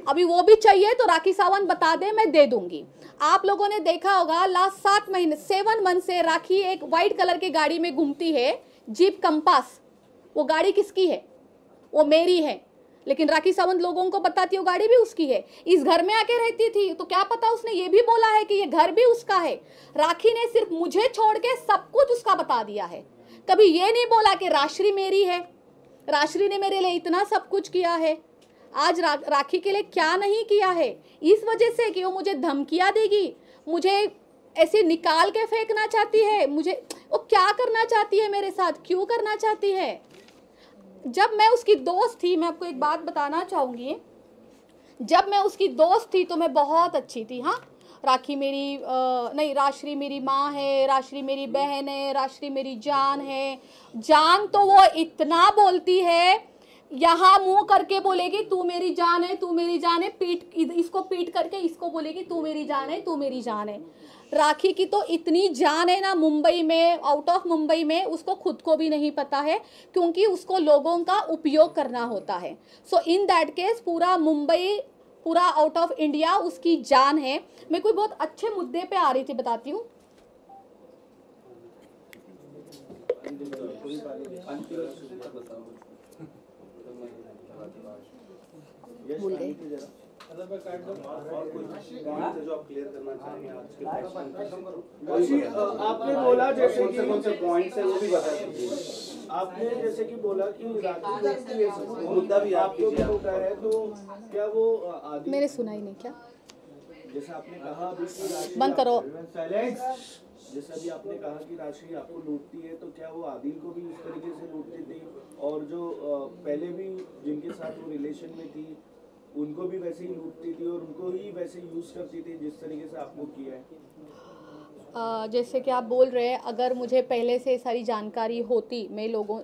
अभी वो भी चाहिए तो राखी सावंत बता दे, मैं दे दूंगी। आप लोगों ने देखा होगा लास्ट 7 महीने 7 मंथ से राखी एक वाइट कलर की गाड़ी में घूमती है, जीप कंपास। वो गाड़ी किसकी है? वो मेरी है, लेकिन राखी सावंत लोगों को बताती है वो गाड़ी भी उसकी है। इस घर में आके रहती थी तो क्या पता उसने ये भी बोला है कि ये घर भी उसका है। राखी ने सिर्फ मुझे छोड़ के सब कुछ उसका बता दिया है। कभी ये नहीं बोला कि राश्री मेरी है, राश्री ने मेरे लिए इतना सब कुछ किया है। आज राखी के लिए क्या नहीं किया है, इस वजह से कि वो मुझे धमकियाँ देगी, मुझे ऐसे निकाल के फेंकना चाहती है, मुझे वो क्या करना चाहती है मेरे साथ, क्यों करना चाहती है। जब मैं उसकी दोस्त थी, मैं आपको एक बात बताना चाहूँगी, जब मैं उसकी दोस्त थी तो मैं बहुत अच्छी थी। हाँ, राखी मेरी नहीं, राश्री मेरी माँ है, राश्री मेरी बहन है, राश्री मेरी जान है। जान तो वो इतना बोलती है, यहाँ मुंह करके बोलेगी तू मेरी जान है, तू मेरी जान है, पीठ इसको पीठ करके इसको बोलेगी तू मेरी जान है, तू मेरी जान है। राखी की तो इतनी जान है ना, मुंबई में, आउट ऑफ मुंबई में उसको खुद को भी नहीं पता है, क्योंकि उसको लोगों का उपयोग करना होता है। सो इन दैट केस पूरा मुंबई, पूरा आउट ऑफ इंडिया उसकी जान है। मैं कोई बहुत अच्छे मुद्दे पे आ रही थी, बताती हूँ। भूल गई। आपने बोला जैसे कि कौन से पॉइंट्स है वो भी बता दीजिए। आपने जैसे कि बोला कि मुद्दा भी आपको भी होता है, तो क्या वो आदि, मैंने सुना ही नहीं, क्या जैसे आपने कहा अभी कि बंद करो। जैसा भी आपने कहा कि राशि आपको लूटती है, तो क्या वो आदिल को भी उस तरीके से लूटती थी, और जो पहले भी जिनके साथ वो रिलेशन में थी उनको भी वैसे ही लूटती थी और उनको ही वैसे यूज करती थी जिस तरीके से आपको किया है? जैसे कि आप बोल रहे हैं, अगर मुझे पहले से सारी जानकारी होती, मैं लोगों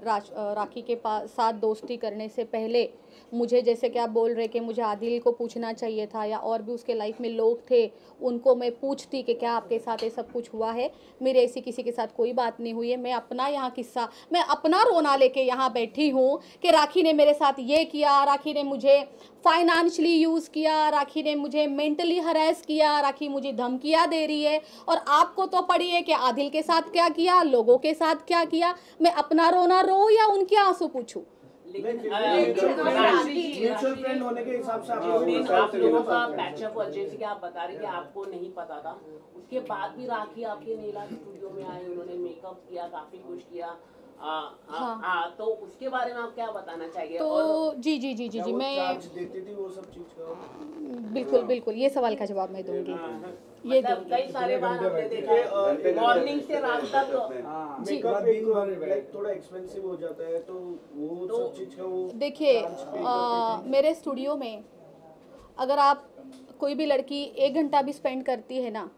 राखी के साथ दोस्ती करने से पहले मुझे, जैसे कि आप बोल रहे कि मुझे आदिल को पूछना चाहिए था, या और भी उसके लाइफ में लोग थे उनको मैं पूछती कि क्या आपके साथ ये सब कुछ हुआ है। मेरे ऐसी किसी के साथ कोई बात नहीं हुई है। मैं अपना यहाँ किस्सा, मैं अपना रोना लेके यहाँ बैठी हूँ कि राखी ने मेरे साथ ये किया, राखी ने मुझे फाइनेंशियली यूज़ किया, राखी ने मुझे मेंटली हरास किया, राखी मुझे धमकियाँ दे रही है। और आपको तो पड़ी है कि आदिल के साथ क्या किया, लोगों के साथ क्या किया। मैं अपना रोना रो या उनके आंसू पूछूं? म्यूचुअल फ्रेंड होने के हिसाब से आप लोगों का पैचअप, और जैसे कि आप बता रहे कि आपको नहीं पता था, उसके बाद भी राखी आपके नेला स्टूडियो में आई, उन्होंने मेकअप किया, काफी कुछ किया। तो उसके बारे में आप क्या बताना चाहिए? तो और जी जी जी जी जी मैं देती थी वो सब चीज का? बिल्कुल बिल्कुल ये सवाल का जवाब मैं दूंगी। ये मतलब कई सारे बार हमने देखा है मॉर्निंग से रात तक जी थोड़ा एक्सपेंसिव हो जाता है, तो वो सब चीज का वो देखिए, मेरे स्टूडियो में अगर आप कोई भी लड़की 1 घंटा भी स्पेंड करती है ना,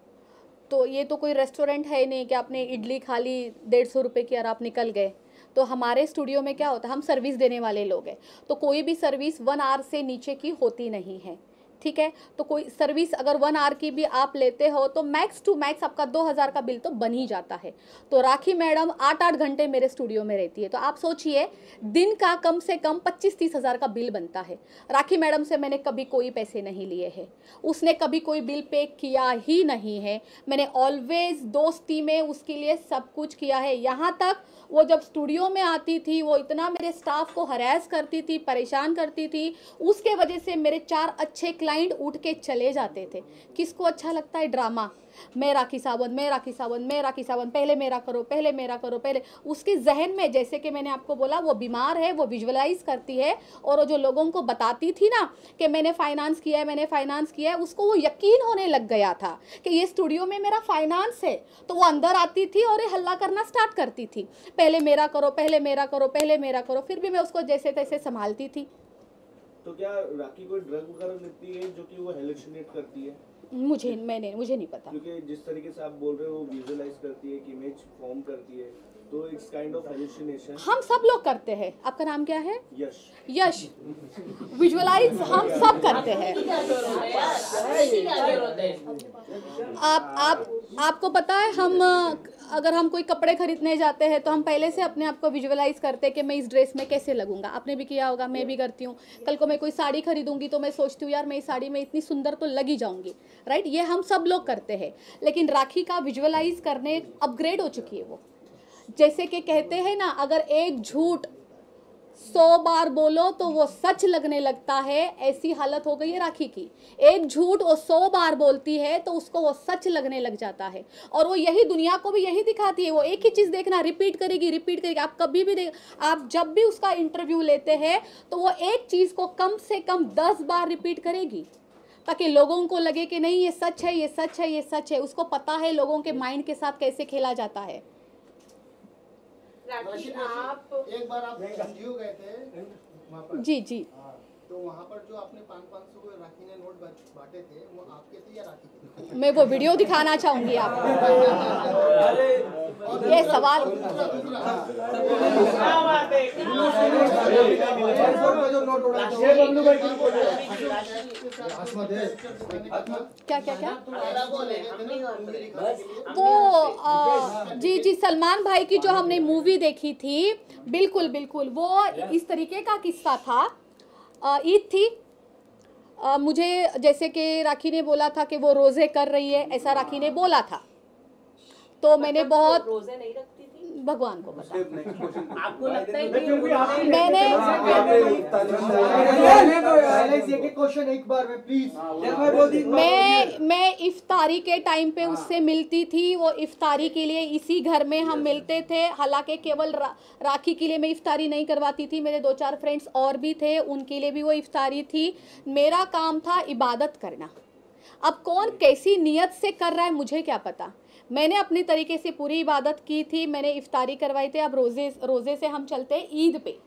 तो ये तो कोई रेस्टोरेंट है नहीं कि आपने इडली खा ली 150 रुपये की और आप निकल गए। तो हमारे स्टूडियो में क्या होता है, हम सर्विस देने वाले लोग हैं, तो कोई भी सर्विस 1 आवर से नीचे की होती नहीं है। ठीक है। तो कोई सर्विस अगर 1 आवर की भी आप लेते हो तो मैक्स टू मैक्स आपका 2000 का बिल तो बन ही जाता है। तो राखी मैडम 8-8 घंटे मेरे स्टूडियो में रहती है, तो आप सोचिए दिन का कम से कम 25-30 हज़ार का बिल बनता है। राखी मैडम से मैंने कभी कोई पैसे नहीं लिए हैं, उसने कभी कोई बिल पे किया ही नहीं है। मैंने ऑलवेज दोस्ती में उसके लिए सब कुछ किया है। यहाँ तक वो जब स्टूडियो में आती थी वो इतना मेरे स्टाफ को हरास करती थी, परेशान करती थी, उसके वजह से मेरे 4 अच्छे क्लाइंट उठ के चले जाते थे। किसको अच्छा लगता है ड्रामा, मैं राखी सावंत, मैं राखी सावंत, मैं राखी सावंत, पहले मेरा करो, पहले मेरा करो, पहले। उसके जहन में, जैसे कि मैंने आपको बोला, वो बीमार है, वो विजुअलाइज करती है, और वो जो लोगों को बताती थी ना कि मैंने फाइनेंस किया है, मैंने फाइनेंस किया है, उसको वो यकीन होने लग गया था कि ये स्टूडियो में मेरा फाइनेंस है। तो वो अंदर आती थी और ये हल्ला करना स्टार्ट करती थी, पहले मेरा करो, पहले मेरा करो, पहले मेरा करो। फिर भी मैं उसको जैसे तैसे संभालती थी। तो क्या राखी कोई ड्रग वगैरह लेती है जो कि वो हेलुसिनेट करती है? मुझे नहीं पता। क्योंकि जिस तरीके से आप बोल रहे हो वो विजुअलाइज करती है, एक इमेज फॉर्म करती है, तो इट्स काइंड ऑफ हेलुसिनेशन। हम सब लोग करते हैं। आपका नाम क्या है? यश। यश। विजुअलाइज हम सब करते हैं। आपको पता है, हम अगर हम कोई कपड़े खरीदने जाते हैं तो हम पहले से अपने आप को विजुअलाइज करते हैं कि मैं इस ड्रेस में कैसे लगूंगा। आपने भी किया होगा, मैं भी करती हूँ। कल को मैं कोई साड़ी खरीदूंगी तो मैं सोचती हूँ यार मैं इस साड़ी में इतनी सुंदर तो लगी जाऊंगी, राइट। ये हम सब लोग करते हैं। लेकिन राखी का विजुअलाइज करने अपग्रेड हो चुकी है वो। जैसे कि कहते हैं ना, अगर एक झूठ 100 बार बोलो तो वो सच लगने लगता है, ऐसी हालत हो गई है राखी की। एक झूठ वो 100 बार बोलती है तो उसको वो सच लगने लग जाता है, और वो यही दुनिया को भी यही दिखाती है। वो एक ही चीज़ देखना, रिपीट करेगी। आप कभी भी आप जब भी उसका इंटरव्यू लेते हैं तो वो एक चीज़ को कम से कम 10 बार रिपीट करेगी, ताकि लोगों को लगे कि नहीं ये सच है, ये सच है, ये सच है। उसको पता है लोगों के माइंड के साथ कैसे खेला जाता है। राखी, आप एक बार आप एनजीओ गए थे वहाँ पर, जी जी। तो वहाँ पर जो आपने 500 को राखी ने नोट बांटे थे, वो आपके थे या राखी के? मैं वो वीडियो दिखाना चाहूंगी आपको। ये सवाल क्या क्या क्या वो जी सलमान भाई की जो हमने मूवी देखी थी, बिल्कुल बिल्कुल वो इस तरीके का किस्सा था। ईद थी, मुझे जैसे कि राखी ने बोला था कि वो रोज़े कर रही है, ऐसा राखी ने बोला था। तो मैंने बहुत, रोजे नहीं रखती थी? भगवान को पता। आपको लगता है कि मैंने क्वेश्चन एक बार में प्लीज। मैं इफ्तारी के टाइम पे उससे मिलती थी। वो इफ्तारी के लिए इसी घर में हम मिलते थे। हालांकि केवल राखी के लिए मैं इफ्तारी नहीं करवाती थी, मेरे 2-4 फ्रेंड्स और भी थे, उनके लिए भी वो इफ्तारी थी। मेरा काम था इबादत करना। अब कौन कैसी नीयत से कर रहा है मुझे क्या पता। मैंने अपनी तरीके से पूरी इबादत की थी, मैंने इफ्तारी करवाई थी। अब रोज़े से हम चलते ईद पे।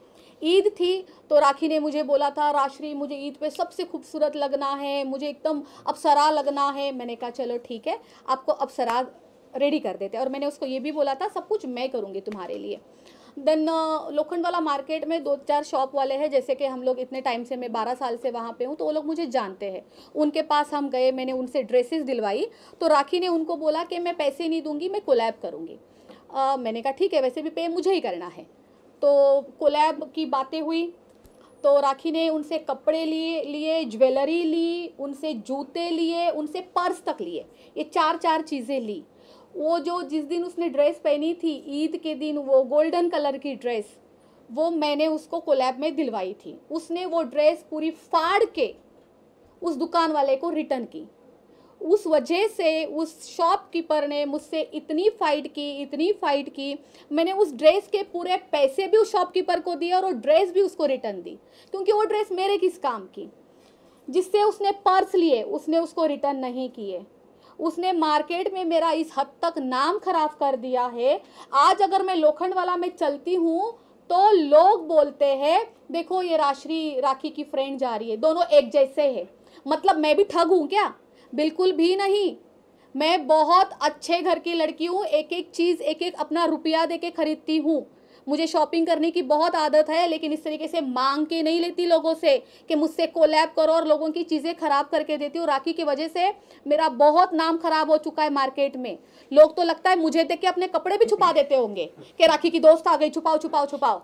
ईद थी तो राखी ने मुझे बोला था, राश्री मुझे ईद पे सबसे खूबसूरत लगना है, मुझे एकदम अप्सरा लगना है। मैंने कहा चलो ठीक है, आपको अप्सरा रेडी कर देते। और मैंने उसको ये भी बोला था सब कुछ मैं करूँगी तुम्हारे लिए। देन लोखंडवाला मार्केट में 2-4 शॉप वाले हैं, जैसे कि हम लोग इतने टाइम से, मैं 12 साल से वहाँ पे हूँ, तो वो लोग मुझे जानते हैं। उनके पास हम गए, मैंने उनसे ड्रेसेस दिलवाई। तो राखी ने उनको बोला कि मैं पैसे नहीं दूंगी, मैं कोलैब करूँगी। मैंने कहा ठीक है, वैसे भी पे मुझे ही करना है। तो कोलैब की बातें हुई, तो राखी ने उनसे कपड़े लिए, ज्वेलरी ली, उनसे जूते लिए, उनसे पर्स तक लिए। ये 4 चीज़ें ली। वो जो जिस दिन उसने ड्रेस पहनी थी ईद के दिन, वो गोल्डन कलर की ड्रेस, वो मैंने उसको कोलैब में दिलवाई थी। उसने वो ड्रेस पूरी फाड़ के उस दुकान वाले को रिटर्न की। उस वजह से उस शॉपकीपर ने मुझसे इतनी फ़ाइट की, मैंने उस ड्रेस के पूरे पैसे भी उस शॉपकीपर को दिए और वो ड्रेस भी उसको रिटर्न दी, क्योंकि वो ड्रेस मेरे किस काम की। जिससे उसने पर्स लिए, उसने उसको रिटर्न नहीं किए। उसने मार्केट में मेरा इस हद तक नाम खराब कर दिया है। आज अगर मैं लोखंडवाला में चलती हूँ तो लोग बोलते हैं देखो ये राखी की फ्रेंड जा रही है, दोनों एक जैसे हैं। मतलब मैं भी ठग हूँ क्या? बिल्कुल भी नहीं। मैं बहुत अच्छे घर की लड़की हूँ, एक एक चीज़ एक एक अपना रुपया दे के खरीदती हूँ। मुझे शॉपिंग करने की बहुत आदत है, लेकिन इस तरीके से मांग के नहीं लेती लोगों से कि मुझसे कोलैब करो और लोगों की चीज़ें ख़राब करके देती हूँ। राखी की वजह से मेरा बहुत नाम खराब हो चुका है मार्केट में। लोग तो लगता है मुझे देख के अपने कपड़े भी छुपा देते होंगे कि राखी की दोस्त आ गई, छुपाओ छुपाओ छुपाओ।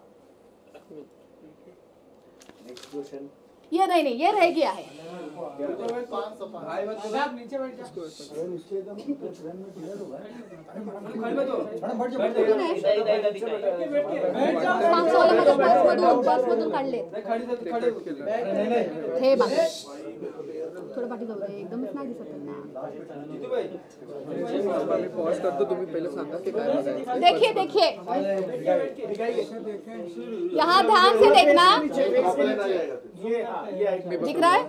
Next question. ये नहीं, ये रह गया है। पासमधून काढले हे बघ, थोडं पाठी जाऊ दे, एकदमच नाही दिसत ना। पॉज करतो, तुम्ही पहिले सांगा की काय बघायचं. देखिए देखिए, यहाँ ध्यान से देखना, दिख रहा है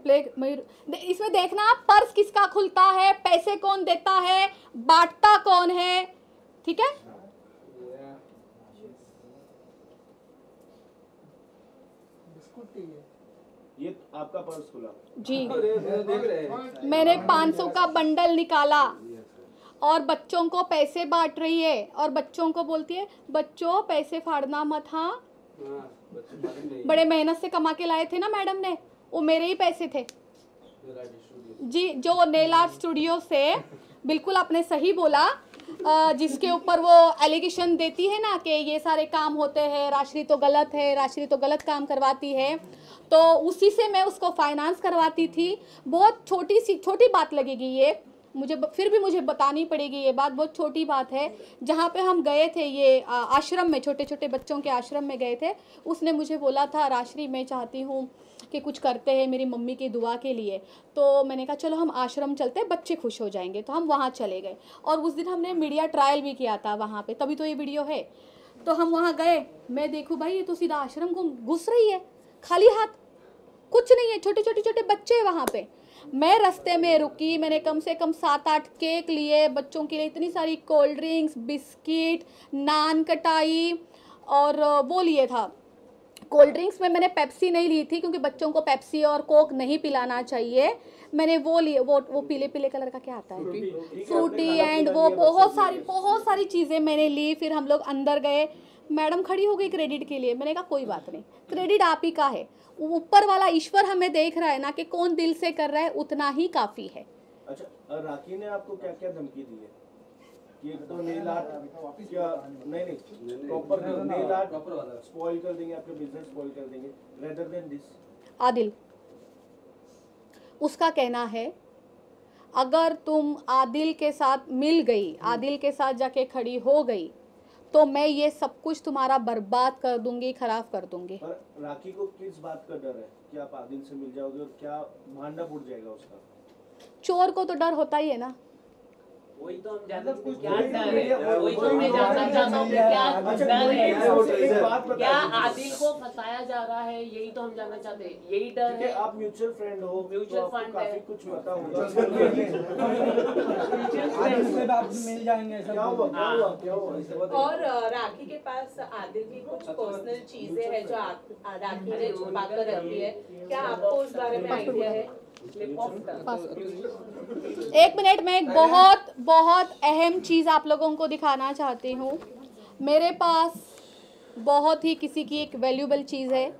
प्ले मयूर। इसमें देखना पर्स किसका खुलता है, पैसे कौन देता है, बांटता कौन है, ठीक है। ये आपका पर्स खुला जी, मैंने 500 का बंडल निकाला और बच्चों को पैसे बांट रही है और बच्चों को बोलती है बच्चों पैसे फाड़ना मत। हाँ, बड़े मेहनत से कमा के लाए थे ना मैडम ने, वो मेरे ही पैसे थे जी। जो नेल आर्ट स्टूडियो से, बिल्कुल आपने सही बोला, जिसके ऊपर वो एलिगेशन देती है ना कि ये सारे काम होते हैं, राशि तो गलत है, राशि तो गलत काम करवाती है, तो उसी से मैं उसको फाइनेंस करवाती थी। बहुत छोटी बात लगेगी ये मुझे, फिर भी मुझे बतानी पड़ेगी ये बात, बहुत छोटी बात है। जहाँ पे हम गए थे, ये आश्रम में, छोटे छोटे बच्चों के आश्रम में गए थे, उसने मुझे बोला था राशि मैं चाहती हूँ कि कुछ करते हैं मेरी मम्मी की दुआ के लिए। तो मैंने कहा चलो हम आश्रम चलते हैं, बच्चे खुश हो जाएंगे, तो हम वहाँ चले गए। और उस दिन हमने मीडिया ट्रायल भी किया था वहाँ पे, तभी तो ये वीडियो है। तो हम वहाँ गए, मैं देखूँ भाई ये तो सीधा आश्रम को घुस रही है, खाली हाथ, कुछ नहीं है, छोटे बच्चे वहाँ पे। मैं रास्ते में रुकी, मैंने कम से कम 7-8 केक लिए बच्चों के लिए, इतनी सारी कोल्ड ड्रिंक्स, बिस्किट, नान कटाई, और वो लिए था कोल्ड ड्रिंक्स में मैंने पेप्सी नहीं ली थी क्योंकि बच्चों को पेप्सी और कोक नहीं पिलाना चाहिए। मैंने वो लिए, वो पीले कलर का क्या आता है, फ्रूटी, एंड वो बहुत सारी चीज़ें मैंने ली। फिर हम लोग अंदर गए, मैडम खड़ी हो गई क्रेडिट के लिए। मैंने कहा कोई बात नहीं, क्रेडिट आप ही का है, ऊपर वाला ईश्वर हमें देख रहा है ना कि कौन दिल से कर रहा है, उतना ही काफ़ी है। अच्छा, राखी ने आपको क्या क्या धमकी दी है? ये तो नेल आर्ट क्या नहीं प्रॉपर नेल आर्ट स्पॉइल कर देंगे, आपके बिजनेस स्पॉइल कर देंगे, रेदर देन दिस। आदिल, उसका कहना है अगर तुम आदिल के साथ मिल गई, आदिल के साथ जाके खड़ी हो गई, तो मैं ये सब कुछ तुम्हारा बर्बाद कर दूंगी, खराब कर दूंगी। पर राखी को किस बात का डर है कि आप आदिल से मिल जाओगे और क्या भांडा फूट जाएगा उसका? चोर को तो डर होता ही है ना। वही तो हम जानना, क्या डर है, वही तो मैं जानना चाहता हूँ, क्या डर है, क्या आदिल को फंसाया जा रहा है, यही तो हम जानना चाहते हैं, यही डर है। आप म्यूचुअल फ्रेंड हो, म्यूचुअल फंड है, काफी कुछ पता होगा। मिल जाएंगे, क्या हुआ? और राखी के पास आदिल की कुछ पर्सनल चीजें हैं जो राखी ने छुपा कर रखी है, क्या आपको उस बारे में आइडिया है? एक मिनट में एक बहुत अहम चीज़ आप लोगों को दिखाना चाहती हूँ। मेरे पास बहुत ही किसी की एक वैल्यूबल चीज़ है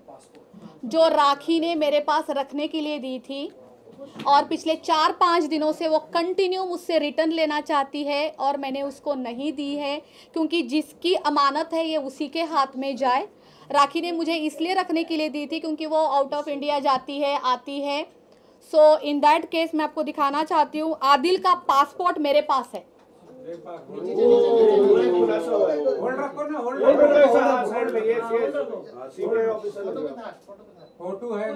जो राखी ने मेरे पास रखने के लिए दी थी, और पिछले 4-5 दिनों से वो कंटिन्यू मुझसे रिटर्न लेना चाहती है और मैंने उसको नहीं दी है, क्योंकि जिसकी अमानत है ये उसी के हाथ में जाए। राखी ने मुझे इसलिए रखने के लिए दी थी क्योंकि वो आउट ऑफ इंडिया जाती है, आती है। सो इन दैट केस मैं आपको दिखाना चाहती हूँ, आदिल का पासपोर्ट मेरे पास है। फोटो है,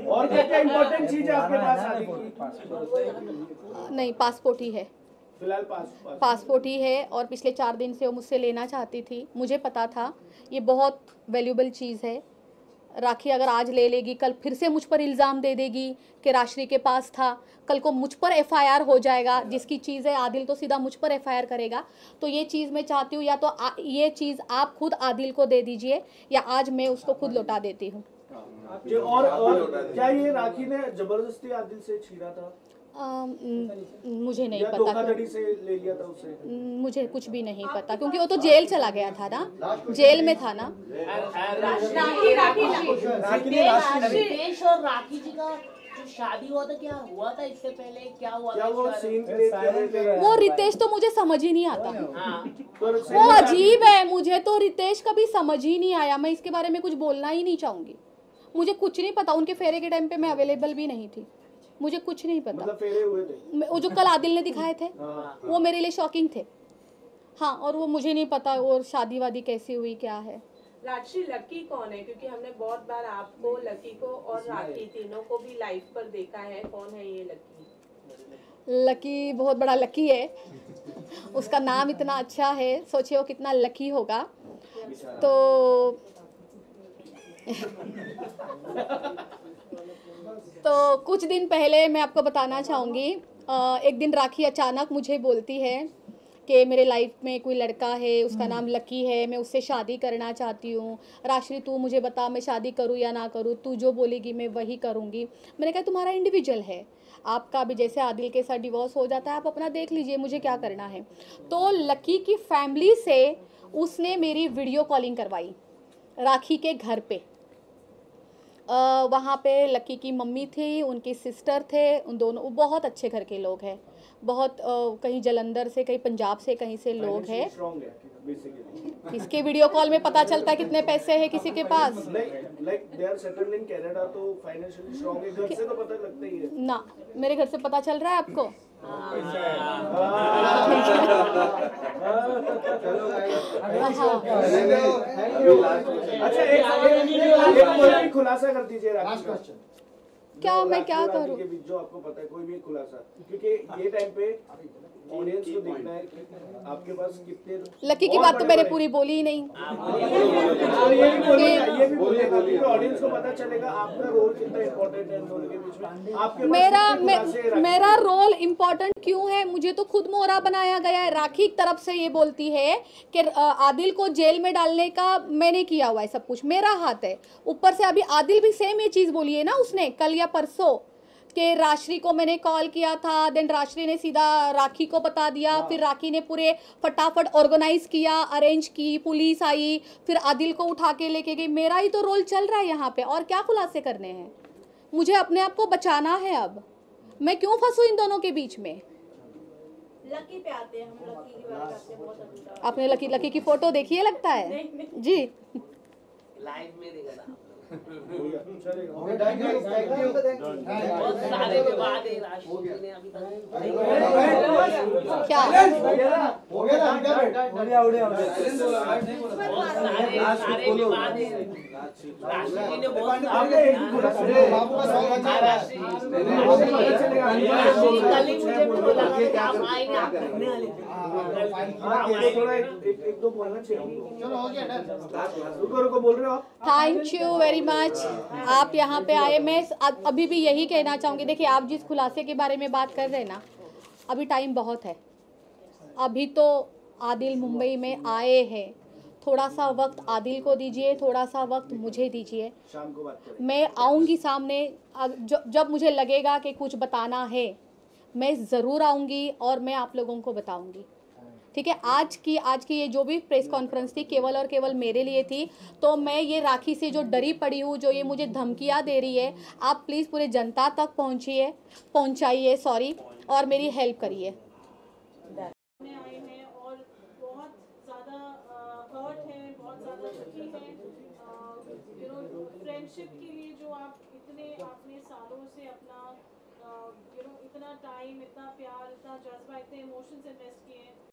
और क्या इम्पोर्टेंट चीज है आपके पास? नहीं, पासपोर्ट ही है फिलहाल, पासपोर्ट ही है। और पिछले 4 दिन से वो मुझसे लेना चाहती थी, मुझे पता था ये बहुत वैल्यूबल चीज़ है। राखी अगर आज ले लेगी, कल फिर से मुझ पर इल्ज़ाम दे देगी कि राशि के पास था, कल को मुझ पर FIR हो जाएगा। जिसकी चीज़ है आदिल तो सीधा मुझ पर FIR करेगा। तो ये चीज़ मैं चाहती हूँ या तो ये चीज़ आप खुद आदिल को दे दीजिए या आज मैं उसको खुद लौटा देती हूँ। और क्या ये राखी ने जबरदस्ती आदिल से छीना था मुझे नहीं या पता धोखाधड़ी से ले लिया था उसे? मुझे कुछ भी नहीं पता क्योंकि वो तो जेल चला गया था ना, जेल में था ना। रितेश और राखी जी का जो शादी हुआ था, क्या हुआ था इससे पहले, क्या हुआ क्या था वो इस बारे में? सीन क्रिएट कर रहे थे? वो रितेश तो मुझे समझ ही नहीं आता, हाँ, पर वो अजीब है, मुझे तो रितेश कभी समझ ही नहीं आया। मैं इसके बारे में कुछ बोलना ही नहीं चाहूंगी, मुझे कुछ नहीं पता। उनके फेरे के टाइम पे मैं अवेलेबल भी नहीं थी, मुझे कुछ नहीं पता। मतलब फेरे हुए थे वो जो कल आदिल ने दिखाए थे वो मेरे लिए शॉकिंग थे। हाँ, और वो मुझे नहीं पता और शादी वादी कैसी हुई क्या है। राजश्री, लकी कौन है? क्योंकि हमने बहुत बार आपको, लकी को और राखी तीनों को भी लाइव पर देखा है। कौन है ये लकी? लकी बहुत बड़ा लकी है, उसका नाम इतना अच्छा है, सोचिए वो कितना लकी होगा। तो तो कुछ दिन पहले मैं आपको बताना चाहूँगी, एक दिन राखी अचानक मुझे बोलती है कि मेरे लाइफ में कोई लड़का है, उसका नाम लकी है, मैं उससे शादी करना चाहती हूँ। राजश्री तू मुझे बता मैं शादी करूँ या ना करूँ, तू जो बोलेगी मैं वही करूँगी। मैंने कहा तुम्हारा इंडिविजुअल है, आपका भी जैसे आदिल के साथ डिवोर्स हो जाता है, आप अपना देख लीजिए, मुझे क्या करना है। तो लकी की फैमिली से उसने मेरी वीडियो कॉलिंग करवाई राखी के घर पे। वहाँ पे लकी की मम्मी थी, उनकी सिस्टर थे, उन दोनों, वो बहुत अच्छे घर के लोग हैं, बहुत कहीं जलंधर से, कहीं पंजाब से, कहीं से लोग हैं। स्ट्रांग है बेसिकली। इसके वीडियो कॉल में पता चलता है कितने पैसे हैं किसी के पास। Like they are settled in Canada, तो फाइनेंशियली स्ट्रांग है, घर से तो पता लगता ही है ना, मेरे घर से पता चल रहा है आपको? अच्छा, एक खुलासा कर दीजिए राखी, क्या मैं क्या करूं? के बीच जो आपको पता है, कोई भी खुलासा, क्योंकि ये टाइम पे ऑडियंस को देखना है कि आपके पास कितने। लकी की बात तो मैंने पूरी बोली ही नहीं। ये भी बोलेगा क्योंकि ऑडियंस को पता चलेगा आपका रोल कितना इम्पोर्टेंट है इन दोनों के बीच में। आपके मेरा रोल इम्पोर्टेंट क्यों है? मुझे तो खुद मोहरा बनाया गया है। राखी की तरफ से ये बोलती है कि आदिल को जेल में डालने का मैंने किया हुआ है, सब कुछ मेरा हाथ है। ऊपर से अभी आदिल भी सेम ये चीज़ बोली है ना उसने, कल या परसों, कि राजश्री को मैंने कॉल किया था, देन राजश्री ने सीधा राखी को बता दिया, फिर राखी ने पूरे फटाफट ऑर्गेनाइज किया, अरेंज की, पुलिस आई, फिर आदिल को उठा के लेके गई। मेरा ही तो रोल चल रहा है यहाँ पे, और क्या खुलासे करने हैं? मुझे अपने आप को बचाना है। अब मैं क्यों फंसूँ इन दोनों के बीच में? लकी पे आते हैं हम। लकी के बारे में आपने बहुत अच्छा, आपने लकी की फोटो देखी है लगता है जी? लाइव में देखा था। Thank you. बहुत सारे विवाद है राजश्री ने अभी तक। क्या हो गया ना? बहुत सारे विवाद है। राजश्री जी ने बहुत बाबू का स्वागत है। राजश्री कल ही मुझे बोला कि आप आएंगे, आप घूमने वाले थे। थोड़ा एक दो बोलना चाहिए। चलो हो गया डन। रुको बोल रहे हो आप? थैंक यू वेरी मच, आप यहाँ पे आए। मैं अभी भी यही कहना चाहूँगी, देखिए आप जिस खुलासे के बारे में बात कर रहे हैं ना, अभी टाइम बहुत है। अभी तो आदिल मुंबई में आए हैं, थोड़ा सा वक्त आदिल को दीजिए, थोड़ा सा वक्त मुझे दीजिए, शाम को बात करें। मैं आऊँगी सामने। जब मुझे लगेगा कि कुछ बताना है मैं ज़रूर आऊँगी और मैं आप लोगों को बताऊँगी, ठीक है? आज की ये जो भी प्रेस कॉन्फ्रेंस थी केवल और केवल मेरे लिए थी। तो मैं ये राखी से जो डरी पड़ी हूँ, जो ये मुझे धमकियाँ दे रही है, आप प्लीज़ पूरे जनता तक पहुँचाइए सॉरी, और मेरी हेल्प करिए। आए हैं और बहुत ज़्यादा हर्ट है, बहुत ज़्यादा दुखी है। फ्रेंडशिप के लिए जो आप आपने सालों से अपना इतना टाइम, इतना प्यार, इतना जज्बा, इतने इमोशंस इन्वेस्ट किए हैं।